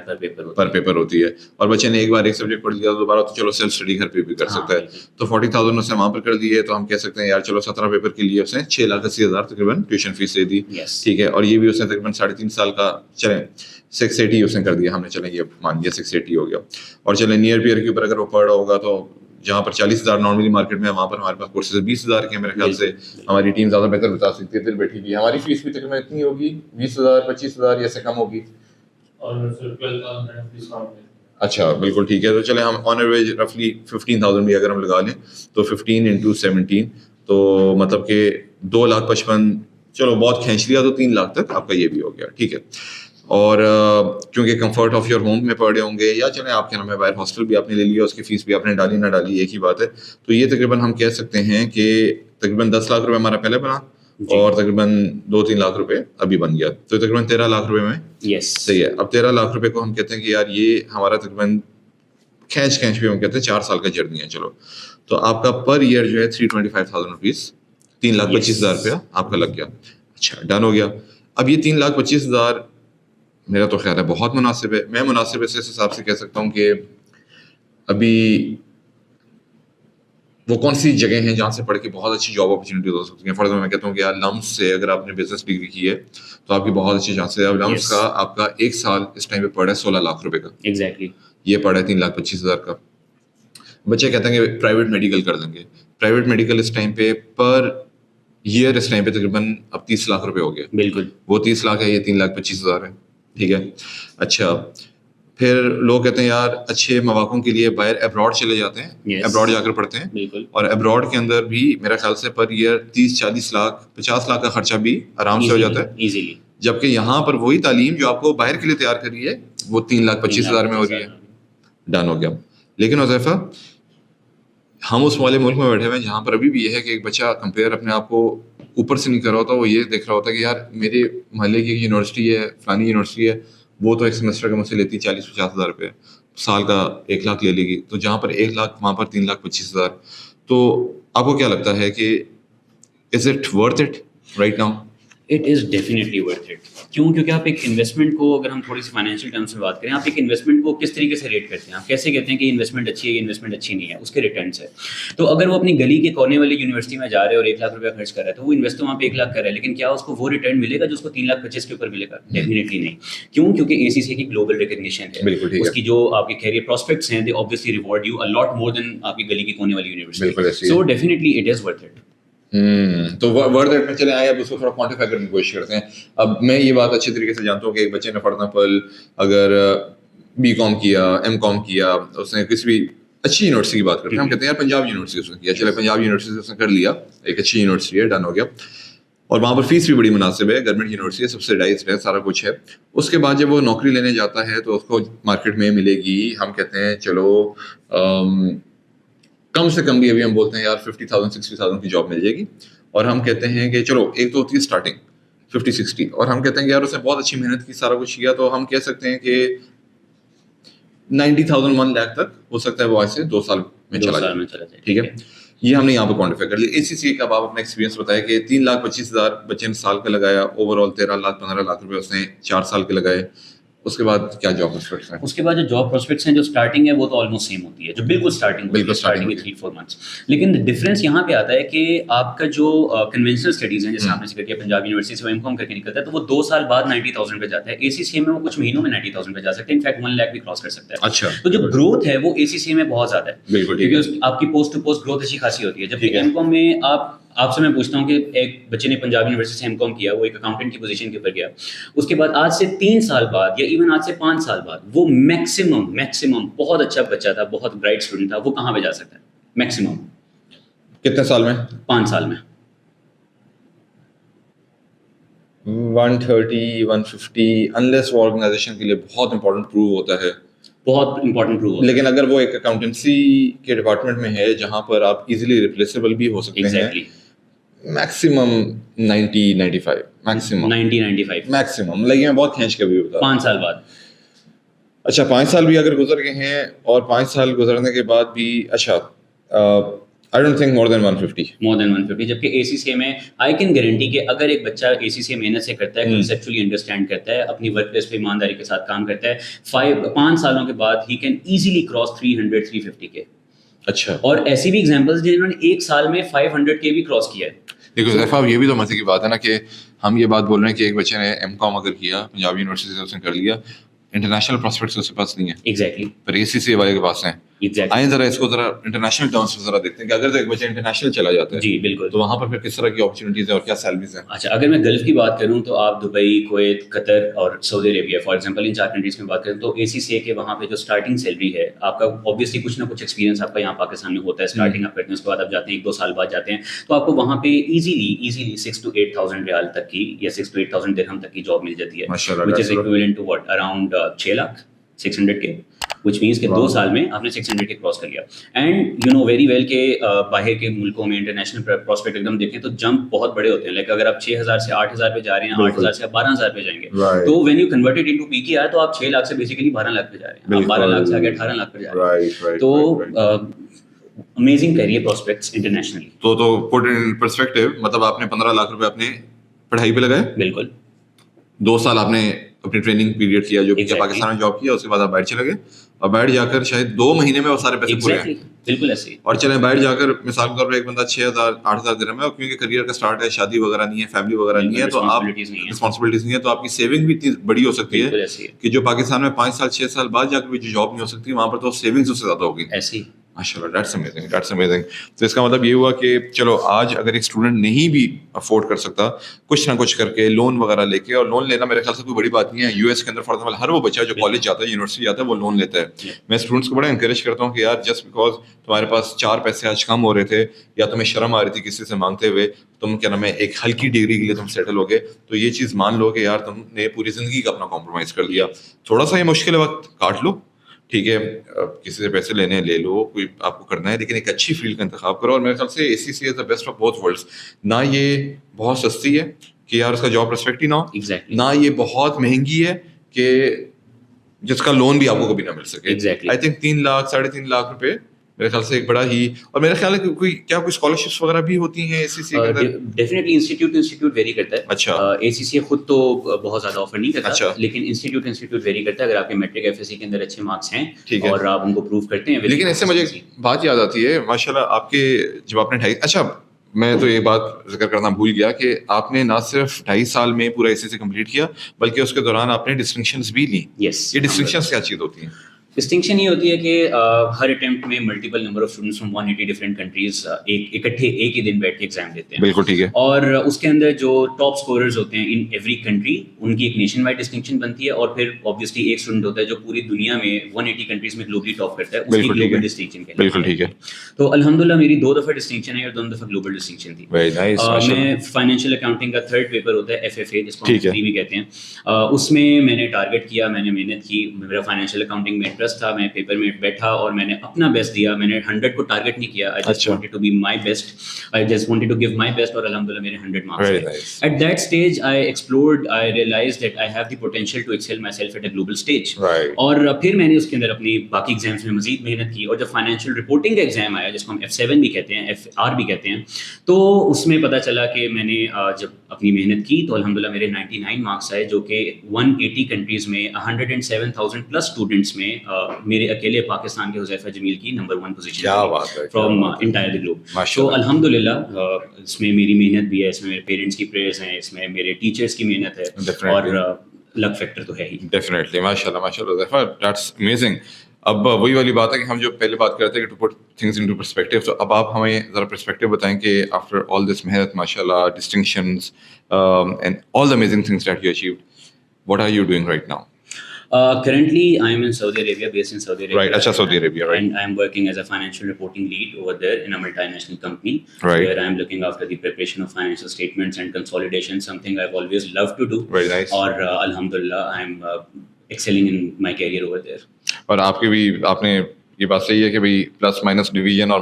per paper ہوتی ہے. اور بچے نے ایک بار ایک سبجیکٹ پڑھ لیا تو دوبارہ تو چلو سیلف اسٹڈی گھر پہ بھی کر سکتا ہے. تو 40,000 اس نے وہاں پر کر دی ہے, تو ہم کہہ سکتے ہیں یار چلو 17 پیپر کے لیے اس نے 6,80,000 تقریباً ٹیوشن فیس دے دی. ٹھیک ہے, اور یہ بھی اس نے تقریباً 3.5 سال کا, چلیں 680 اس نے کر دیا, ہم نے چلیں یہ مان لیا 680 ہو گیا. اور چلیں نیئر پیئر کے اوپر اگر وہ پڑھ رہا ہوگا تو جہاں پر 40,000 نارملی مارکیٹ میں, وہاں پر ہمارے پاس کورسز 20,000 کے. میرے خیال سے ہماری ٹیم زیادہ بہتر بتا سکتی ہے, دل بیٹھی ہوئی. ہماری فیس بھی تقریباً اتنی ہوگی 20,000 25,000 یا سے کم ہوگی. اچھا بالکل ٹھیک ہے. تو چلیں ہم آن ایوریج رفلی 15,000 بھی اگر ہم لگا لیں تو 15 into 17 تو مطلب کہ 2,55,000, چلو بہت کھینچ لیا تو 3 لاکھ تک آپ کا یہ بھی ہو گیا. ٹھیک ہے. اور کیونکہ کمفرٹ آف یور ہوم میں پڑھے ہوں گے, یا چلیں آپ کے نام ہے باہر ہاسٹل بھی آپ نے لے لیا, اس کی فیس بھی آپ نے ڈالی نہ ڈالی ایک ہی بات ہے, تو یہ تقریباً ہم کہہ سکتے ہیں کہ تقریباً 10 لاکھ روپے ہمارا پہلے بنا, اور تقریباً 2-3 لاکھ روپے ابھی بن گیا, تو تقریباً 13 لاکھ روپے میں. صحیح ہے. اب 13 لاکھ روپے کو ہم کہتے ہیں کہ یار یہ ہمارا تقریباً کھینچ بھی ہم کہتے ہیں 4 سال کا جرنی ہے. چلو, تو آپ کا پر ایئر جو ہے 325,000 روپیز, 3,25,000 روپیہ آپ کا لگ گیا. اچھا ڈن ہو گیا. اب یہ 3,25,000 میرا تو خیال ہے بہت مناسب ہے. میں مناسب اس حساب سے کہہ سکتا ہوں کہ ابھی وہ کون سی جگہ ہیں جہاں سے پڑھ کے بہت اچھی جاب اپرچونیٹیز ہو سکتی ہیں. فار ایگزامپل میں کہتا ہوں کہ یار لمس سے اگر آپ نے بزنس ڈگری کی ہے تو آپ کی بہت اچھی چانس ہے. اب لمس کا آپ کا 1 سال اس ٹائم پہ پڑا ہے 16 لاکھ روپے کا. ایگزیکٹلی. یہ پڑا ہے 3,25,000 کا. بچے کہتے ہیں کہ پرائیویٹ میڈیکل کر دیں گے. پرائیویٹ میڈیکل اس ٹائم پہ پر ایئر اس ٹائم پہ تقریباً اب 30 لاکھ روپے ہو گیا. بالکل, وہ 30 لاکھ ہے, یہ 3,25,000 ہے. ٹھیک ہے. اچھا پھر لوگ کہتے ہیں یار اچھے مواقعوں کے لیے باہر ابراڈ چلے جاتے ہیں, ابراڈ جا کر پڑھتے ہیں. بالکل. اور ابراڈ کے اندر بھی میرا خیال سے پر ایئر 30-40 لاکھ 50 لاکھ کا خرچہ بھی آرام سے ہو جاتا ہے ایزیلی. جبکہ یہاں پر وہی تعلیم جو آپ کو باہر کے لیے تیار کر رہی ہے وہ 3,25,000 میں ہو رہی ہے. ڈن ہو گیا. لیکن حذیفہ ہم اس والے ملک میں بیٹھے ہوئے ہیں جہاں پر ابھی بھی یہ ہے کہ ایک بچہ کمپیئر اپنے آپ کو اوپر سے نہیں کر رہا ہوتا, وہ یہ دیکھ رہا ہوتا ہے کہ یار میرے محلے کی یونیورسٹی ہے, فلانی یونیورسٹی ہے, وہ تو ایک سیمسٹر کا مجھ سے لیتی 40-50 ہزار روپے, سال کا 1 لاکھ لے لے گی. تو جہاں پر 1 لاکھ وہاں پر 3,25,000. تو آپ کو کیا لگتا ہے کہ is it worth it right now? It is definitely worth it. کیوں؟ کیونکہ آپ ایک انویسٹمنٹ کو، اگر ہم تھوڑی سی فائنینشیل ٹرمس میں بات کریں، آپ ایک انویسٹمنٹ کو کس طریقے سے ریٹ کرتے ہیں؟ آپ کیسے کہتے ہیں کہ یہ انویسٹمنٹ اچھی ہے، یہ انویسٹمنٹ اچھی نہیں ہے؟ اس کے ریٹرنس ہے. تو اگر وہ اپنی گلی کے کونے والی یونیورسٹی میں جا رہے ہیں اور 1 لاکھ روپیہ خرچ کر رہا ہے، تو وہ انویسٹر وہاں پہ 1 لاکھ کر رہا ہے، لیکن کیا اس کو وہ ریٹرن ملے گا جو اس کو 3,25,000 کے اوپر ملے گا؟ ڈیفینیٹلی نہیں. کیوں؟ کیونکہ اے سی سی کی گلوبل ریکگنیشن ہے، اس کی جو آپ کے کیریئر پراسپیکٹس ہیں، دے آبویسلی ریوارڈ یو ا لاٹ مور دین آپ کی گلی کی کونے والی university. So definitely it is worth it. تو ورتھ اٹ میں چلے آئے. اب اس کو تھوڑا کوانٹیفائی کرنے کی کوشش کرتے ہیں. اب میں یہ بات اچھی طریقے سے جانتا ہوں کہ ایک بچے نے فار ایگزامپل اگر بی کام کیا، ایم کام کیا، اس نے کسی بھی اچھی یونیورسٹی کی بات کرتے ہیں، ہم کہتے ہیں یار پنجاب یونیورسٹی اس نے کیا، چلے پنجاب یونیورسٹی سے اس نے کر لیا، ایک اچھی یونیورسٹی ہے، ڈن ہو گیا، اور وہاں پر فیس بھی بڑی مناسب ہے، گورنمنٹ یونیورسٹی ہے، سبسڈائزڈ ہے، سارا کچھ ہے. اس کے بعد جب وہ نوکری لینے جاتا ہے تو اس کو مارکیٹ میں ملے گی، ہم کہتے ہیں چلو کم سے کم بھی ابھی ہم بولتے ہیں یار 50,000 60,000 کی جاب مل جائے گی، اور ہم کہتے ہیں کہ چلو ایک تو ہوتی ہے اسٹارٹنگ 50-60، اور ہم کہتے ہیں کہ یار اس نے بہت اچھی محنت کی، سارا کچھ کیا، تو ہم کہہ سکتے ہیں کہ 90,000 1 لاکھ تک ہو سکتا ہے وہ آج سے 2 سال میں چلا جائے. ٹھیک ہے، یہ ہم نے یہاں پہ کوانٹیفائی کر لیا. اے سی سی کا آپ اپنا ایکسپیرینس بتایا کہ 3,25,000 بچے نے سال کا لگایا، اوور آل 13 لاکھ 15 لاکھ روپے اس نے 4 سال کے لگائے. اس کے بعد کیا جاب پروسپیکٹس ہیں؟ اس کے بعد جو جاب پروسپیکٹس ہیں، جو اسٹارٹنگ ہے وہ تو آلموسٹ سیم ہوتی ہے، جو بالکل اسٹارٹنگ 3-4 months. لیکن ڈفرینس یہاں پہ آتا ہے کہ آپ کا جو کنونشنل اسٹڈیز ہیں، جیسے آپ نے ذکر کیا پنجاب یونیورسٹی سے وہ ایم کام کر کے نکلتا ہے، تو وہ 2 سال بعد 90,000 پہ جاتا ہے. اے سی سی میں وہ کچھ مہینوں میں 90,000 پہ جا سکتے ہیں، انفیکٹ 1 لاکھ بھی کراس کر سکتا ہے. اچھا، تو جو گروتھ ہے وہ اے سی سی میں بہت زیادہ ہے، بالکل، کیونکہ آپ کی پوسٹ ٹو پوسٹ گروتھ اچھی خاصی ہوتی ہے. جبکہ ایم کام میں آپ سے میں پوچھتا ہوں کہ ایک بچے نے پنجاب یونیورسٹی سے ایم کام کیا، وہ ایک اکاؤنٹنٹ کی پوزیشن کے اوپر گیا، اس کے بعد آج سے 3 سال بعد یا ایون آج سے 5 سال بعد وہ میکسیمم بہت اچھا بچہ تھا، بہت برائٹ اسٹوڈنٹ تھا، وہ کہاں پہ جا سکتا ہے؟ میکسیمم کتنے سال میں؟ 5 سال میں 130 150، انلیس وہ آرگنائزیشن کے لیے بہت امپورٹنٹ پروو ہوتا ہے، بہت امپورٹنٹ پروو. لیکن اگر وہ ایک اکاؤنٹنسی کے ڈپارٹمنٹ میں ہے جہاں پر آپ ایزیلی ریپلیسیبل بھی ہو سکتے ہیں، میکسیمم 90-95 میکسیمم لگی میں بہت کھینچ کے بھی ہوتا 5 سال بعد. اچھا 5 سال بھی اگر گزر گئے ہیں، اور 5 سال گزرنے کے بعد بھی اچھا I don't think more than 150. جبکہ اے سی سی میں آئی کین گارنٹی کہ اگر ایک بچہ اے سی سی محنت سے کرتا ہے، کنسیپچولی انڈرسٹینڈ کرتا ہے، اپنی ورک پلیس پہ ایمانداری کے ساتھ کام کرتا ہے، 5 سالوں کے بعد ہی کین ایزیلی کراس 300-350 کے. اچھا، اور ایسی بھی ایگزامپلس جنہوں نے 1 سال میں 500 کے بھی کراس کیا ہے. دیکھو ظیفہ، یہ بھی تو مزے کی بات ہے نا کہ ہم یہ بات بول رہے ہیں کہ ایک بچے نے ایم کام اگر کیا، پنجاب یونیورسٹی سے اس نے کر لیا، انٹرنیشنل پراسپیکٹس اس کے پاس نہیں ہے. ایگزیکٹلی. پر اے سی سی والے کے پاس ہیں. آئیں ذرا اس کو ذرا انٹرنیشنل ٹرمس میں ذرا دیکھتے ہیں کہ اگر تو ایک بچہ انٹرنیشنل چلا جاتا ہے، جی بالکل، تو وہاں پر پھر کس طرح کی اپرچونیٹیز ہیں اور کیا سیلریز ہیں؟ اچھا، اگر میں گلف کی بات کروں تو آپ دبئی، کویت، قطر اور Saudi Arabia for example, in 4 countries میں بات کریں تو اے سی سی اے کے وہاں پہ جو اسٹارٹنگ سیلری ہے آپ کا، اوبیسلی کچھ نہ کچھ ایکسپیرینس آپ کا یہاں پاکستان میں ہوتا ہے، اسٹارٹنگ آپ کرتے ہیں، اس کے بعد آپ جاتے ہیں 1-2 سال بعد جاتے ہیں، تو آپ کو وہاں پہ ایزیلی 6,000 to 8,000 ریال تک کی یا 6,000 to 8,000 درہم تک کی جاب مل جاتی ہے، which is equivalent to what around 6,00,000 کے، which means کہ 2 سال میں آپ نے 600 کے کراس کر لیا. And you know very well کہ باہر کے ملکوں میں انٹرنیشنل پراسپیکٹ ایک دم دیکھیں تو جمپ بہت بڑے ہوتے ہیں. لائک اگر آپ 6,000 سے 8,000 پہ جا رہے ہیں، 8,000 سے 12,000 پہ جائیں گے، تو وین یو کنورٹڈ انٹو پی کی آر تو آپ 6 لاکھ سے بیسیکلی 12 لاکھ پہ جا رہے ہیں، آپ 12 لاکھ سے آگے 18 لاکھ پہ جا رہے ہیں. تو امیزنگ کیریئر پراسپیکٹس انٹرنیشنلی. تو پٹ ان پرسپیکٹو، مطلب آپ نے 15 لاکھ روپے اپنے پڑھائی پہ لگائے، بالکل 2 سال آپ نے اپنی ٹریننگ پیریڈ کیا جو کہ پاکستان میں جاب کیا، اس کے بعد آپ باہر چلے گئے، اور باہر جا کر شاید 2 مہینے میں وہ سارے پیسے پورے ہیں. بالکل ایسے ہی. اور چلیں باہر جا کر مثال کے طور پہ ایک بندہ 6,000 8,000 درہم ہے، اور کیونکہ کریئر کا سٹارٹ ہے، شادی وغیرہ نہیں ہے، فیملی وغیرہ نہیں ہے، تو آپ رسپانسبلٹیز نہیں ہے، تو آپ کی سیونگ بھی اتنی بڑی ہو سکتی ہے کہ جو پاکستان میں 5 سال 6 سال بعد جا کر بھی جو جاب نہیں ہو سکتی، وہاں پر تو سیونگز اس سے زیادہ ہوگی. ایسے ہی. ماشاء اللہ، دیٹس امیزنگ. تو اس کا مطلب یہ ہوا کہ چلو آج اگر ایک اسٹوڈنٹ نہیں بھی افورڈ کر سکتا، کچھ نہ کچھ کر کے لون وغیرہ لے کے، اور لون لینا میرے خیال سے کوئی بڑی بات نہیں ہے. یو ایس کے اندر فار ایگزامپل ہر وہ بچہ جو کالج جاتا ہے، یونیورسٹی جاتا ہے، وہ لون لیتا ہے. میں اسٹوڈنٹس کو بڑا انکریج کرتا ہوں کہ یار جسٹ بیکاز تمہارے پاس 4 پیسے آج کم ہو رہے تھے، یا تمہیں شرم آ رہی تھی کسی سے مانگتے ہوئے، تم کیا نام ہے ایک ہلکی ڈگری کے لیے تم سیٹل ہو گئے، تو یہ چیز مان لو کہ یار تم نے پوری زندگی کا اپنا کمپرومائز کر لیا. تھوڑا سا یہ مشکل وقت کاٹ لو، ٹھیک ہے، کسی سے پیسے لینے لے لو، کوئی آپ کو کرنا ہے، لیکن ایک اچھی فیلڈ کا انتخاب کرو. اور میرے خیال سے A C C is the best of both worlds. نہ یہ بہت سستی ہے کہ یار اس کا جاب پرسپیکٹ ہی نہ ہو، نہ یہ بہت مہنگی ہے کہ جس کا لون بھی آپ کو کبھی نہ مل سکے. آئی تھنک 3 لاکھ 3.5 لاکھ روپے میرے خیال سے ایک بڑا ہی, اور میرا خیال ہے کہ کوئی اسکالرشپس وغیرہ بھی ہوتی ہیں ACCA کے اندر؟ ڈیفینیٹلی انسٹیٹیوٹ ویری کرتا ہے. اچھا, ACCA خود تو بہت زیادہ آفر نہیں کرتا, اچھا, لیکن انسٹیٹیوٹ ویری کرتا ہے. اگر آپ کے میٹرک FSC کے اندر اچھے مارکس ہیں ٹھیک ہے, اور آپ ان کو پروو کرتے ہیں. لیکن اس سے مجھے بات یاد آتی ہے ماشاء اللہ آپ کے جب آپ نے اچھا میں تو یہ بات ذکر کرنا بھول گیا کہ آپ نے نہ صرف 2.5 سال میں پورا ACCA کمپلیٹ کیا بلکہ اس کے دوران آپ نے ڈسٹنکشنز بھی لی. یس, یہ ڈسٹنکشنز کیا چیز ہوتی ہیں؟ ڈسٹنکشن یہ ہوتی ہے کہ ہر اٹمپٹ میں multiple number of students from 180 different countries اکٹھے ایک ہی دن بیٹھ کے ایگزام دیتے ہیں. بالکل ٹھیک ہے. اور اس کے اندر جو ٹاپ اسکوررز ہوتے ہیں ان ایوری کنٹری, ان کی ایک نیشن وائڈ ڈسٹنکشن بنتی ہے. اور پھر آبویسلی ایک اسٹوڈنٹ ہوتا ہے جو پوری دنیا میں 180 کنٹریز میں گلوبلی ٹاپ کرتا ہے, اس کی گلوبل ڈسٹنکشن کے. بالکل ٹھیک ہے. تو الحمدللہ میری 2 دفعہ ڈسٹنکشن ہے اور 2 دفعہ گلوبل ڈسٹنکشن تھی. Very nice. میں فائنینشیل اکاؤنٹنگ کا 3rd پیپر ہوتا ہے FFA جس کو ہم FFA بھی کہتے ہیں, اس میں میں نے ٹارگیٹ کیا, میں نے محنت کی, میرا فائنینشیل اکاؤنٹنگ میں انٹرسٹ تھا, میں پیپر میں بیٹھا اور میں نے اپنا بیسٹ دیا. میں نے 100 کو ٹارگیٹ نہیں کیا. I just wanted to be my best. I just wanted to give my best اور الحمدللہ میرے 100 مارکس آئے. At that stage I explored, I realized that I have the potential to excel myself at a global stage. اور پھر میں نے اس کے اندر اپنی باقی ایگزامس میں مزید محنت کی, اور جب فائنینشیل رپورٹنگ کا ایگزام آیا جس کو ہم F7 بھی کہتے ہیں, FR بھی کہتے ہیں, تو اس میں پتہ چلا کہ میں نے جب اپنی محنت کی تو الحمدللہ میرے 99 مارکس آئے, جو کہ 180 کنٹریز میں 107,000 پلس اسٹوڈنٹس میں میرے اکیلے پاکستان کے حذیفہ جمیل کی number 1 position from entire the globe. تو الحمدللہ اس میں میری محنت بھی ہے, اس میں میرے پیرنٹس کی پریئرز ہیں, اس میں میرے ٹیچرس کی محنت ہے, اور لک فیکٹر تو ہے ہی. ڈیفینیٹلی ماشاء اللہ حذیفہ, دیٹس امیزنگ. اب وہی والی بات ہے کہ ہم جو پہلے بات کرتے ہیں کہ to put things into perspective, تو اب آپ ہمیں ذرا پرسپیکٹیو بتائیں کہ آفٹر آل دس محنت ماشاء اللہ, distinctions and all the amazing things that you achieved, what are you doing right now? Currently, I am in Saudi Arabia, based in Saudi Arabia. Right, acha, Saudi Arabia, right. And I am working as a financial reporting lead over there in a multinational company. Right. Where I am looking after the preparation of financial statements and consolidation, something I've always loved to do. Very nice. اور alhamdulillah, I am excelling in my career over there. اور آپ کے بھی, آپ نے یہ بات صحیح ہے کہ بھائی پلس مائنس ڈویژن اور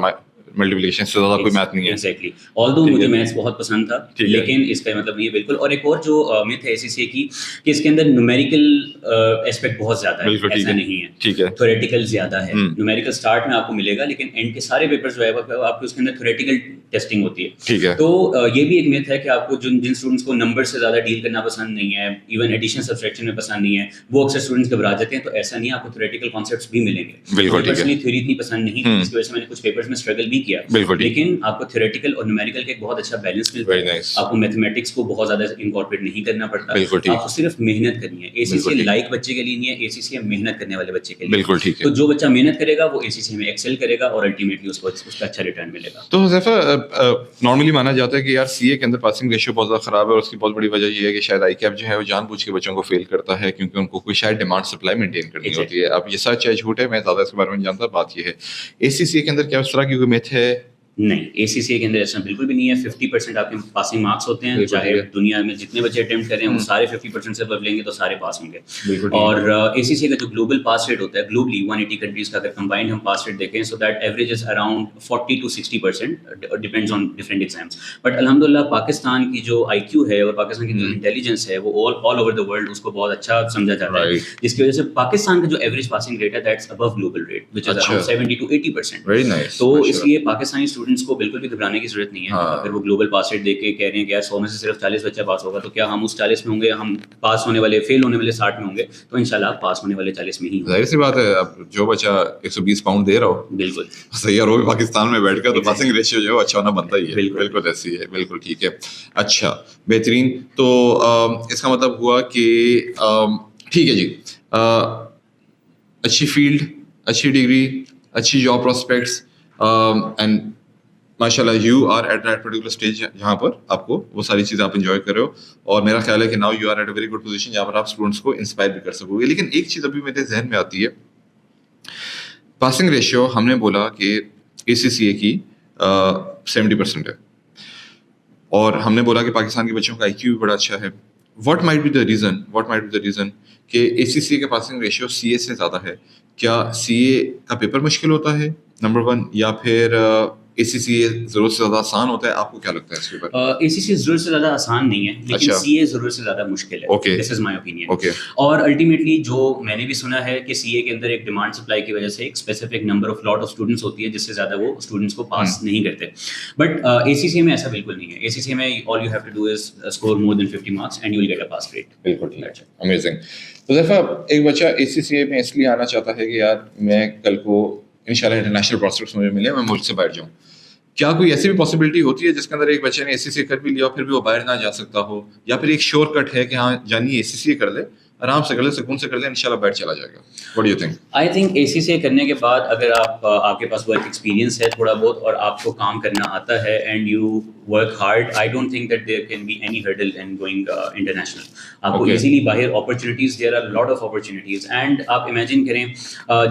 ملٹیپلیکیشن سے زیادہ کوئی میتھ نہیں ہے. ایگزیکٹلی, آلدو مجھے میتھس بہت پسند تھا, لیکن اس کا مطلب نہیں ہے بالکل. اور ایک اور جو میتھ ہے ACCA کی کہ اس کے اندر نومیریکل اسپیکٹ بہت زیادہ ہے, ایسا نہیں ہے. ٹھیک ہے, تھیوریٹیکل زیادہ ہے. نومیریکل اسٹارٹ میں آپ کو ملے گا, لیکن اینڈ کے سارے پیپرز جو ہے آپ کے اس کے اندر تھیوریٹیکل ٹیسٹنگ ہوتی ہے. ٹھیک ہے. تو یہ بھی ایک میتھ ہے کہ آپ کو جن اسٹوڈنٹس کو نمبر سے زیادہ ڈیل کرنا پسند نہیں ہے, ایون ایڈیشن سبٹریکشن میں پسند نہیں ہے, وہ اکثر اسٹوڈنٹس گھبرا جاتے ہیں. تو ایسا نہیں, آپ کو تھیوریٹیکل کانسیپٹس بھی ملیں گے. بالکل ٹھیک ہے. تھیوری اتنی پسند نہیں تھی, جس کی وجہ سے میں نے کچھ پیپرز میں اسٹرگل بھی کیا. لیکن آپ کو تھیوریٹیکل اور نومیریکل کا ایک بہت اچھا بیلنس ملتا ہے. آپ کو میتھمیٹکس کو بہت زیادہ انکارپوریٹ نہیں کرنا پڑتا, آپ کو صرف محنت کرنی ہے. ACCA لائک بچے کے لیے نہیں ہے, ACCA محنت کرنے والے بچے کے لیے. بالکل ٹھیک ہے. تو جو بچہ محنت کرے گا وہ ACCA میں ایکسل کرے گا, اور الٹیمیٹلی اس کو اس کا اچھا ریٹرن ملے گا. تو حذیفہ نارملی مانا جاتا ہے کہ یار CA کے اندر پاسنگ ریشیو بہت زیادہ خراب ہے, اور اس کی بہت بڑی وجہ یہ ہے کہ شاید ICAP جو ہے وہ جان بوجھ کے بچوں کو فیل کرتا ہے, کیونکہ ان کو کوئی شاید ڈیمانڈ سپلائی مینٹین کرنی ہوتی ہے. اب یہ سچ ہے جھوٹ ہے, میں زیادہ اس کے بارے میں نہیں جانتا. بات یہ ہے ACCA کے اندر کیا اس طرح کی کوئی میتھ ہے؟ نہیں, ACCA کے اندر ایسا بالکل بھی نہیں ہے. 50% آپ کے پاسنگ مارکس ہوتے ہیں, چاہے دنیا میں جتنے بچے اٹیمپٹ کریں وہ سارے 50% سے ابو لیں گے تو سارے پاس ہوں گے. اور ACCA کا جو گلوبل پاس ریٹ ہوتا ہے, گلوبلی 180 کنٹریز کا اگر کمبائنڈ ہم پاس ریٹ دیکھیں, so that average is around 40 to 60%, depends on different exams. But الحمدللہ پاکستان کی جو IQ ہے اور پاکستان کی جو انٹیلیجنس ہے وہ آل اوور دا ورلڈ اس کو بہت اچھا سمجھا جاتا ہے, جس کی وجہ سے پاکستان کا جو ایوریج پاسنگ ریٹ ہے that's above global rate, which is around 70 to 80%. تو اس لیے پاکستانی اسٹوڈنٹس کو بالکل بھی گھبرانے کی ضرورت نہیں ہے. اگر وہ گلوبل پاس ریٹ دیکھ کے کہہ رہے ہیں کہ یار 100 میں سے صرف 40 بچہ پاس ہوگا, تو کیا ہم اس 40 میں ہوں گے؟ ہم پاس ہونے والے, فیل ہونے والے 60 میں ہوں گے, تو انشاءاللہ آپ پاس ہونے والے 40 میں ہی. ظاہر سی بات ہے, اب جو بچہ 120 پاؤنڈ دے رہا ہو, بالکل صحیح ہے, وہ بھی پاکستان میں بیٹھ کر تو پاسنگ ریشیو جو ہے وہ اچھا ہونا بنتا ہی ہے. بالکل ایسی ہے, بالکل ٹھیک ہے. اچھا بہترین. تو اس کا مطلب ہوا کہ ٹھیک ہے جی, اچھی فیلڈ, اچھی ڈگری, اچھی جاب پراسپیکٹس, اینڈ ماشاء اللہ you are at that particular stage جہاں پر آپ کو وہ ساری چیزیں آپ انجوائے کر رہے ہو, اور میرا خیال ہے کہ now you are at a very good position جہاں پر آپ اسٹوڈنٹس کو انسپائر بھی کر سکو گے. لیکن ایک چیز ابھی میرے ذہن میں آتی ہے, پاسنگ ریشیو ہم نے بولا کہ ACCA کی 70% ہے, اور ہم نے بولا کہ پاکستان کے بچوں کا IQ بھی بڑا اچھا ہے. What might be the reason کہ ACCA کا پاسنگ ریشیو CA سے زیادہ ہے؟ کیا CA کا پیپر مشکل ہوتا ہے نمبر 1, یا پھر ACCA ضرورت سے زیادہ آسان ہوتا ہے؟ آپ کو کیا لگتا ہے اس کے اوپر؟ ACCA ضرورت سے زیادہ آسان نہیں ہے, لیکن CA ضرورت سے زیادہ مشکل ہے. Okay. This is my opinion. Okay. اور الٹیمیٹلی جو میں نے بھی سنا ہے کہ CA کے اندر ایک ڈیمانڈ سپلائی کی وجہ سے ایک specific number of lot of students ہوتی ہے جس سے زیادہ وہ اسٹوڈنٹس کو پاس نہیں کرتے. بٹ ACCA میں ایسا بالکل نہیں ہے. ACCA میں all you have to do is score more than 50 marks and you will get a pass rate. بالکل ٹھیک ہے, امیزنگ. حذیفہ, ایک بچہ ACCA میں اس لیے آنا چاہتا ہے کہ یار میں کل کو انشاءاللہ انٹرنیشنل پراسپیکٹس مجھے ملے, میں ملک سے باہر جاؤں. کیا کوئی ایسی بھی پاسبلٹی ہوتی ہے جس کے اندر ایک بچے نے ACCA کر بھی لیا پھر بھی وہ باہر نہ جا سکتا ہو, یا پھر ایک شور کٹ ہے کہ ہاں جانی ACCA کر لے, آرام سے کر لے, سکون سے کر لے, انشاءاللہ باہر چلا جائے گا؟ What do you think? I think ACCA کرنے کے بعد اگر آپ کے پاس ورک ایکسپیرینس ہے تھوڑا بہت اور آپ کو کام کرنا آتا ہے and you work hard, I don't think that there can be any hurdle in going international. آپ کو ایزیلی باہر opportunities, there are lot of opportunities. And آپ امیجن کریں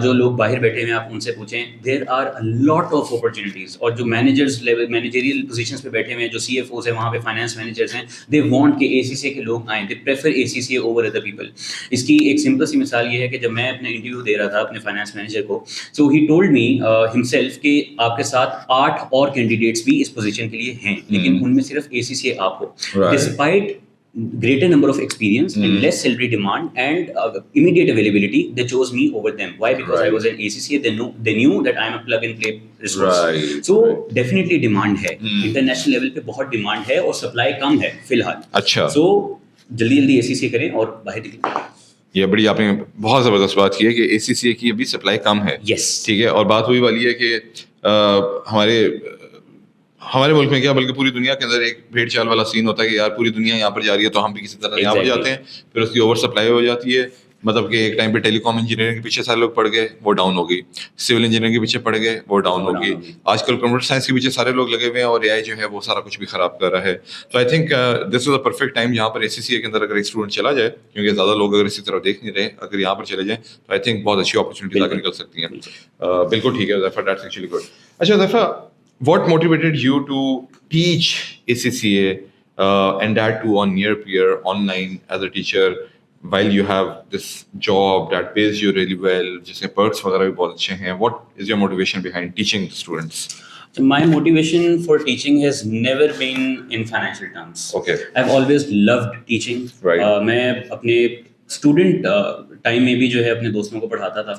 جو لوگ باہر بیٹھے ہوئے ہیں آپ ان سے پوچھیں, there are lot of opportunities. اور جو مینیجرز لیول مینیجریل پوزیشنس پہ بیٹھے ہوئے ہیں, جو CFOs ہیں وہاں پہ فائنینس مینیجرز ہیں, دے وانٹ کہ ACCA کے لوگ آئیں, they prefer ACCA over other people. اس کی ایک سمپل سی مثال یہ ہے کہ جب میں اپنے انٹرویو دے رہا تھا اپنے فائنینس مینیجر کو, سو ہی ٹولڈ می ہمسیلف کہ آپ کے ساتھ 8 اور کینڈیڈیٹس بھی اس پوزیشن کے لیے ہیں, لیکن ان میں صرف ACCA آپ ہو. Despite greater number of experience and less salary demand and immediate availability, they chose me over them. Why? Because I was an ACCA. They knew that I am a plug and play resource. So definitely demand ہے, international level پہ بہت demand ہے اور supply کم ہے فی الحال. اچھا, so جلدی ACCA کریں اور باہر نکلیں. یہ بڑی آپ نے بہت زبردست بات کی ہے کہ ACCA کی ابھی سپلائی کم ہے. یس, ٹھیک ہے. اور بات وہی والی ہے کہ ہمارے ملک میں کیا بلکہ پوری دنیا کے اندر ایک بھیڑ چال والا سین ہوتا ہے کہ یار پوری دنیا یہاں پر جا رہی ہے تو ہم بھی کسی طرح یہاں پر جاتے ہیں, پھر اس کی اوور سپلائی ہو جاتی ہے. مطلب کہ ایک ٹائم پہ ٹیلی کام انجینئرنگ کے پیچھے سارے لوگ پڑ گئے, وہ ڈاؤن ہو گئی. سول انجینئرنگ کے پیچھے پڑ گئے, وہ ڈاؤن ہو گئی. آج کل کمپیوٹر سائنس کے پیچھے سارے لوگ لگے ہوئے ہیں اور AI جو ہے وہ سارا کچھ بھی خراب کر رہا ہے. تو I think this is a perfect time جہاں پر ACCA کے اندر اگر ایک اسٹوڈنٹ چلا جائے, کیونکہ زیادہ لوگ اگر اسی طرف دیکھ نہیں رہے, اگر یہاں پر چلے جائیں تو آئی تھنک بہت اچھی اپرچونیٹیز آگے نکل سکتی ہیں. بالکل ٹھیک ہے حذیفہ, دیٹس ایکچولی گڈ. اچھا Huzaifa, what motivated you to teach ACCA and that too on near peer online as a teacher while you have this job that pays you really well, جس کے perks وغیرہ بھی بہت اچھے ہیں? What is your motivation behind teaching students? My motivation for teaching has never been in financial terms. Okay. I've always loved teaching. Right. میں اپنے student time میں بھی جو ہے اپنے دوستوں کو پڑھاتا تھا,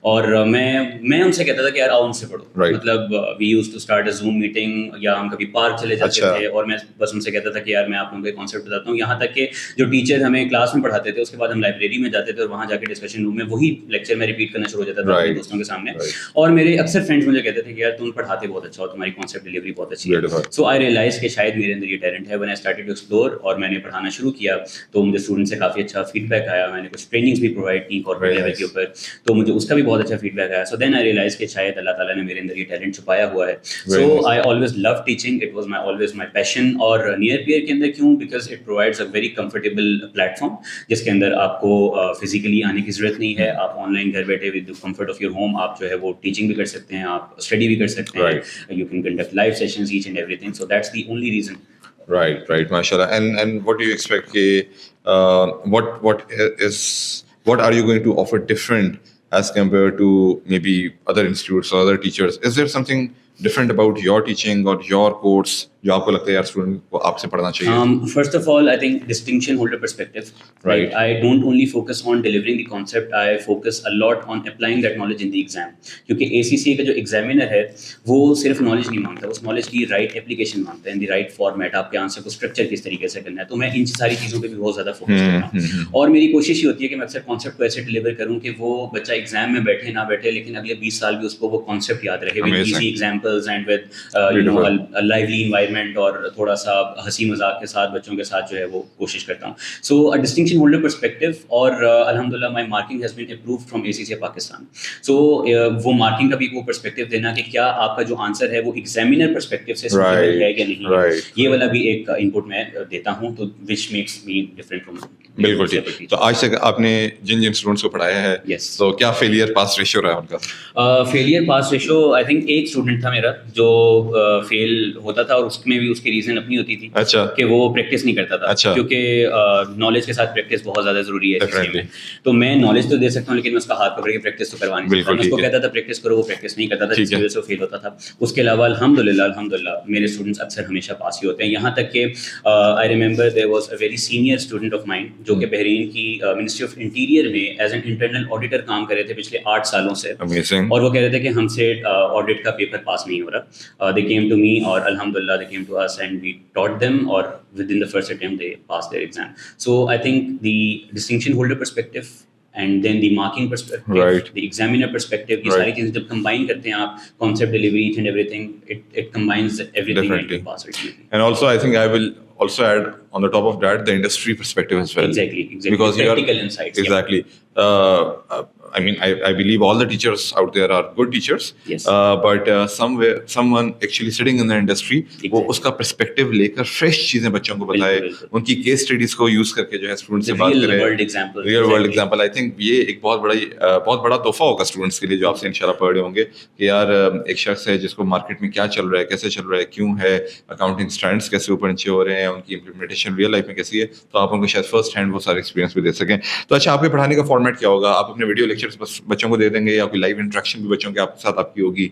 اور میں ان سے کہتا تھا کہ یار آؤ ان سے پڑھو. مطلب we use to start a Zoom meeting, یا ہم کبھی پارک چلے جاتے تھے اور میں بس ان سے کہتا تھا کہ یار میں آپ لوگوں کو کانسیپٹ بتاتا ہوں. یہاں تک کہ جو ٹیچر ہمیں کلاس میں پڑھاتے تھے اس کے بعد ہم لائبریری میں جاتے تھے اور وہاں جا کے ڈسکشن روم میں وہی لیکچر میں ریپیٹ کرنا شروع ہو جاتا تھا اپنے دوستوں کے سامنے. اور میرے اکثر فرینڈس مجھے کہتے تھے کہ یار تم پڑھاتے بہت اچھا ہو, تمہاری کانسیپٹ ڈلیوری بہت اچھی ہے. سو آئی ریئلائز کہ شاید میرے اندر یہ ٹیلنٹ ہے. when I started to explore اور میں نے پڑھانا شروع کیا تو مجھے اسٹوڈنٹ سے کافی اچھا فیڈ بیک آیا. میں نے کچھ ٹریننگس بھی پرووائڈ کی کارپوریٹ لیول کے اوپر, تو مجھے اس کا بھی بہت اچھا فیڈ بیک آیا. سو دین آئی ریئلائز کہ شاید اللہ تعالیٰ نے میرے اندر یہ ٹیلنٹ چھپایا ہوا ہے. So I always love teaching, it was always my passion. اور نیئر پیئر کے اندر کیوں؟ Because it provides a very comfortable platform جس کے اندر آپ کو فزیکلی آنے کی ضرورت نہیں ہے. آپ آن لائن گھر بیٹھے with comfort of your home آپ جو ہے وہ ٹیچنگ بھی کر سکتے ہیں, آپ اسٹڈی بھی کر سکتے ہیں, you can conduct live sessions each and everything. So that's the only reason. Right, mashallah. And what do you expect what are you going to offer different as compared to maybe other institutes or other teachers? Is there something different about your teaching or your course جو آپ کو لگتا ہے یار student کو آپ سے پڑھنا چاہیے؟ First of all I think distinction holder perspective. Right, I don't only focus on delivering the concept, I focus a lot on applying that knowledge in the exam. کیونکہ ACCA کا جو ایگزامینر ہے وہ صرف نالج نہیں مانگتا, اس knowledge کی right application مانگتا ہے, ان دی رائٹ فارمیٹ, آپ کے آنسر کو اسٹرکچر کس طریقے سے کرنا ہے. تو میں ان ساری چیزوں پہ بھی بہت زیادہ فوکس کرتا ہوں. اور میری کوشش یہ ہوتی ہے کہ میں اکثر کانسیپٹ کو ایسے ڈلیور کروں کہ وہ بچہ ایگزام میں بیٹھے نہ بیٹھے لیکن اگلے 20 سال بھی اس کو وہ کانسیپٹ یاد رہے, with easy examples and with lively environment, اور تھوڑا سا ہنسی مذاق کے ساتھ بچوں کے ساتھ جو ہے وہ کوشش کرتا ہوں. So distinction holder perspective. اور الحمدللہ my marking has been approved from ACCA Pakistan. So وہ مارکنگ کا بھی وہ پرسپیکٹو دینا کہ کیا آپ کا جو آنسر ہے وہ ایگزامینر پرسپیکٹو سے سوٹیبل ہے یا نہیں ہے, یہ والا بھی ایک انپٹ میں دیتا ہوں, تو which makes me different from. بالکل ٹھیک. تو آج تک آپ نے جن اسٹوڈنٹس کو پڑھایا ہے, تو کیا فیلئر پاس ریشیو رہا ہے ان کا؟ Failure pass ratio I think ایک اسٹوڈنٹ تھا میرا جو فیل ہوتا تھا, اور اس اس میں بھی اس کی ریزن اپنی ہوتی تھی اچھا کہ وہ پریکٹس نہیں کرتا تھا, اچھا. کیونکہ نالج کے ساتھ پریکٹس بہت زیادہ ضروری ہے اس میں. تو میں نالج تو دے سکتا ہوں لیکن میں اس کا ہاتھ پکڑ کے پریکٹس تو کروا نہیں سکتا. میں اس کو کہتا تھا پریکٹس کرو, وہ پریکٹس نہیں کرتا تھا, جس کی وجہ سے وہ فیل ہوتا تھا. اس کے علاوہ الحمدللہ میرے اسٹوڈنٹس اکثر ہمیشہ پاس ہی ہوتے ہیں. یہاں تک کہ I remember there was a very senior student of mind جو کہ بحرین کی منسٹری آف انٹیریئر میں ایز این انٹرنل آڈیٹر کام کر رہے تھے پچھلے 8 سالوں سے, اور وہ کہہ رہے تھے کہ ہم سے آڈٹ کا پیپر پاس نہیں ہو رہا. دے کیم ٹو می اور الحمدللہ they came to us and we taught them, اور with in the first attempt they pass their exam. So I think the distinction holder perspective and then the marking perspective, the examiner perspective, یہ ساری چیزیں جب combine کرتے ہیں آپ, concept delivery each and everything, it combines everything and you pass it. And also I think I will also add on the top of that the industry perspective as well. Exactly. Because practical insights. Exactly. I mean, I believe all the teachers out there are good teachers. Yes. But someone actually sitting in the industry, وہ اس کا perspective لے کر fresh چیزیں بچوں کو بتائے, ان کی case studies کو use کر کے جو ہے اسٹوڈنٹ سے بات کرے. Real world example. I think یہ ایک بہت بڑا تحفہ ہوگا اسٹوڈنٹس کے لیے جو آپ سے انشاءاللہ پڑھ رہے ہوں گے کہ یار ایک شخص ہے جس کو مارکیٹ میں کیا چل رہا ہے, کیسے چل رہا ہے, کیوں ہے, اکاؤنٹنگ اسٹینڈرڈس کیسے اوپر نیچے ہو رہے ہیں, ان کی امپلیمنٹیشن ریئل لائف میں کیسی ہے, تو آپ ان کو شاید فرسٹ ہینڈ وہ سارے ایکسپیرینس بھی دے سکیں. تو اچھا, آپ کے پڑھانے کا فارمیٹ کیا ہوگا؟ آپ اپنے ویڈیو لیکچرز بچوں کو دے دیں گے یا کوئی لائیو انٹریکشن بھی بچوں کے آپ ساتھ آپ کی ہوگی؟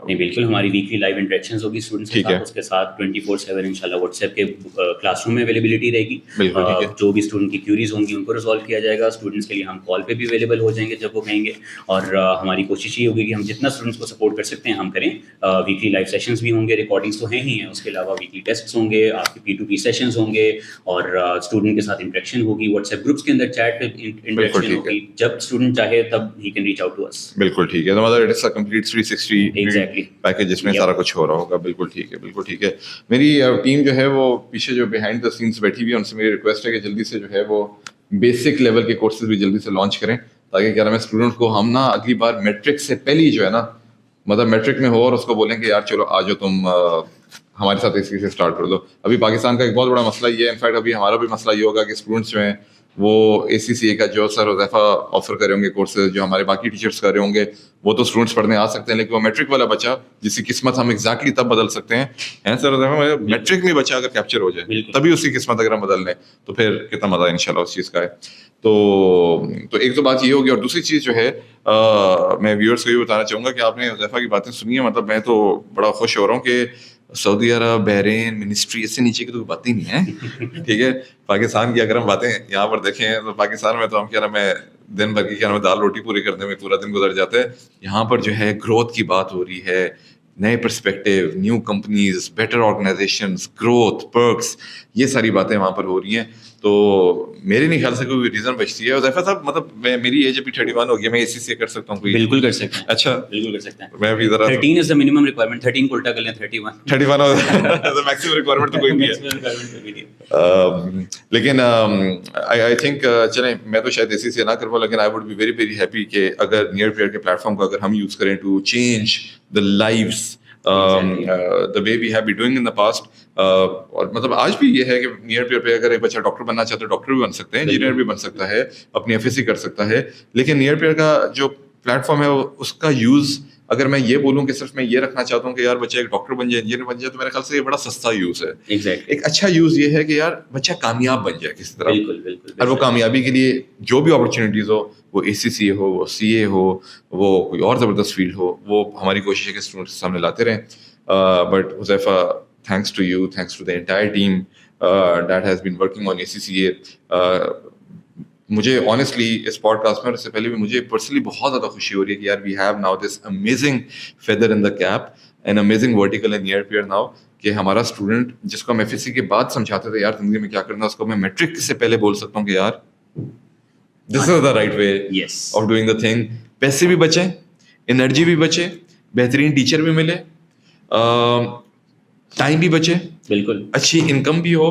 نہیں, بالکل ہماری ویکلی لائیو انٹریکشنز ہوگی اسٹوڈنٹس کے ساتھ. اس کے ساتھ 24/7 انشاءاللہ واٹس ایپ کے کلاس روم میں اویلیبلٹی رہے گی. جو بھی اسٹوڈنٹ کی کیوریز ہوں گی ان کو ریزالو کیا جائے گا. اسٹوڈنٹس کے لیے ہم کال پہ بھی اویلیبل ہو جائیں گے جب وہ کہیں گے, اور ہماری کوشش یہ ہوگی کہ ہم جتنا اسٹوڈنٹس کو سپورٹ کر سکتے ہیں ہم کریں. ویکلی لائیو سیشنز بھی ہوں گے, ریکارڈنگس تو ہیں ہی ہیں, اس کے علاوہ ویکلی ٹیسٹس ہوں گے, آپ کے P2P سیشنز ہوں گے, اور اسٹوڈنٹ کے ساتھ انٹریکشن ہوگی, واٹس ایپ گروپس کے اندر چیٹ انٹریکشن ہوگی. جب اسٹوڈنٹ چاہے تب ہی can reach out to us. بالکل ٹھیک ہے, تو مطلب it is a complete 360 package جس میں سارا کچھ ہو رہا ہوگا. بالکل ٹھیک ہے, بالکل ٹھیک ہے. میری ٹیم جو ہے وہ پیچھے جو بیہائنڈ دا سینس بیٹھی ہوئی ہے, ان سے میری ریکویسٹ ہے کہ جلدی سے جو ہے وہ بیسک لیول کے کورسز بھی جلدی سے لانچ کریں, تاکہ کیا نام ہے اسٹوڈنٹ کو ہم نا اگلی بار میٹرک سے پہلے جو ہے نا, مطلب میٹرک میں ہو اور اس کو بولیں کہ یار چلو آ جاؤ تم ہمارے ساتھ اسی سے اسٹارٹ کر دو. ابھی پاکستان کا ایک بہت بڑا مسئلہ یہ ہے, انفیکٹ ابھی ہمارا بھی مسئلہ یہ ہوگا کہ اسٹوڈنٹس جو ہیں وہ ACCA کا جو سر حذیفہ آفر کر رہے ہوں گے کورسز, جو ہمارے باقی ٹیچرس کر رہے ہوں گے, وہ تو اسٹوڈنٹس پڑھنے آ سکتے ہیں, لیکن وہ میٹرک والا بچہ جس کی قسمت ہم ایگزیکٹلی تب بدل سکتے ہیں سر حذیفہ, میٹرک میں بچہ اگر کیپچر ہو جائے تبھی اس کی قسمت اگر ہم بدل لیں تو پھر کتنا مزہ انشاءاللہ اس چیز کا ہے. تو ایک تو بات یہ ہوگی, اور دوسری چیز جو ہے میں ویورس کو یہ بتانا چاہوں گا کہ آپ نے حذیفہ کی باتیں سنی ہیں, مطلب میں تو بڑا خوش ہو رہا ہوں کہ سعودی عرب, بحرین, منسٹری, اس سے نیچے کی تو بات ہی نہیں ہے. ٹھیک ہے, پاکستان کی اگر ہم باتیں یہاں پر دیکھیں تو پاکستان میں تو ہم کیا نام ہے دن بھر کی کیا نام ہے دال روٹی پوری کرنے میں پورا دن گزر جاتا ہے. یہاں پر جو ہے گروتھ کی بات ہو رہی ہے, نئے perspective, new companies, better organizations, growth, perks, یہ ساری باتیں وہاں پر ہو رہی ہیں. تو میرے نہیں خیال سے کوئی ریزن بچتی ہے. حذیفہ صاحب, مطلب میری ایج ابھی 31 ہو گئی, میں ACCA کر سکتا ہوں کوئی؟ بالکل کر سکتے ہیں. اچھا, بالکل کر سکتے ہیں. میں بھی ذرا 13 از the minimum requirement. 13 کو الٹا کر لیں 31 میکسیمم ریکوائرمنٹ تو کوئی نہیں ہے. لیکن آئی تھنک چلیں, میں تو شاید ACCA نہ کر پاؤں, لیکن I would be very very happy کہ اگر نیئر پیئر کے پلیٹ فارم کو اگر ہم یوز کریں to change the lives the way we have been doing in the past. اور مطلب آج بھی یہ ہے کہ نیئر پیئر پہ اگر ایک بچہ ڈاکٹر بننا چاہتا ہے ڈاکٹر بھی بن سکتے ہیں, انجینئر بھی بن سکتا ہے, اپنی FSC کر سکتا ہے. لیکن نیئر پیئر کا جو پلیٹ فارم ہے اس کا یوز اگر میں یہ بولوں کہ صرف میں یہ رکھنا چاہتا ہوں کہ یار بچہ ایک ڈاکٹر بن جائے, انجینئر بن جائے, تو میرے خیال سے یہ بڑا سستا یوز ہے. ایک اچھا یوز یہ ہے کہ یار بچہ کامیاب بن جائے کسی طرح. بالکل بالکل. اور وہ کامیابی کے لیے جو بھی اپرچونیٹیز ہو, وہ ACCA ہو, وہ CA ہو, وہ کوئی اور زبردست فیلڈ ہو, وہ ہماری کوشش ہے کہ اسٹوڈنٹس کے سامنے لاتے رہیں. But Huzaifa, thanks to you, thanks to the entire team that has been working on ACCA. مجھے honestly اس پوڈ کاسٹ میں اس سے پہلے بھی مجھے پرسنلی بہت زیادہ خوشی ہو رہی ہے کہ یار we have now this amazing feather in the cap, an amazing vertical in near peer now, کہ ہمارا اسٹوڈنٹ جس کو ہم FSC کے بعد سمجھاتے تھے یار زندگی میں کیا کرنا, اس کو میں میٹرک سے پہلے بول سکتا ہوں کہ یار this is the right way of doing the thing. پیسے بھی بچیں, انرجی بھی بچے, بہترین ٹیچر بھی ملے, ٹائم بھی بچے, بالکل اچھی انکم بھی ہو,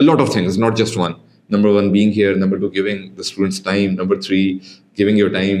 a lot of things, not just one. Number 1, being here. Number 2, giving the students time. Number 3, giving your time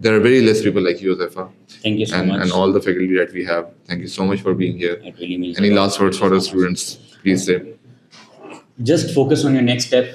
There are very less people like you, Huzaifah. Thank you so much. And all the faculty that we have. Thank you so much for being here. It really means Any a lot. last words for the students? Please say. Just focus on your next step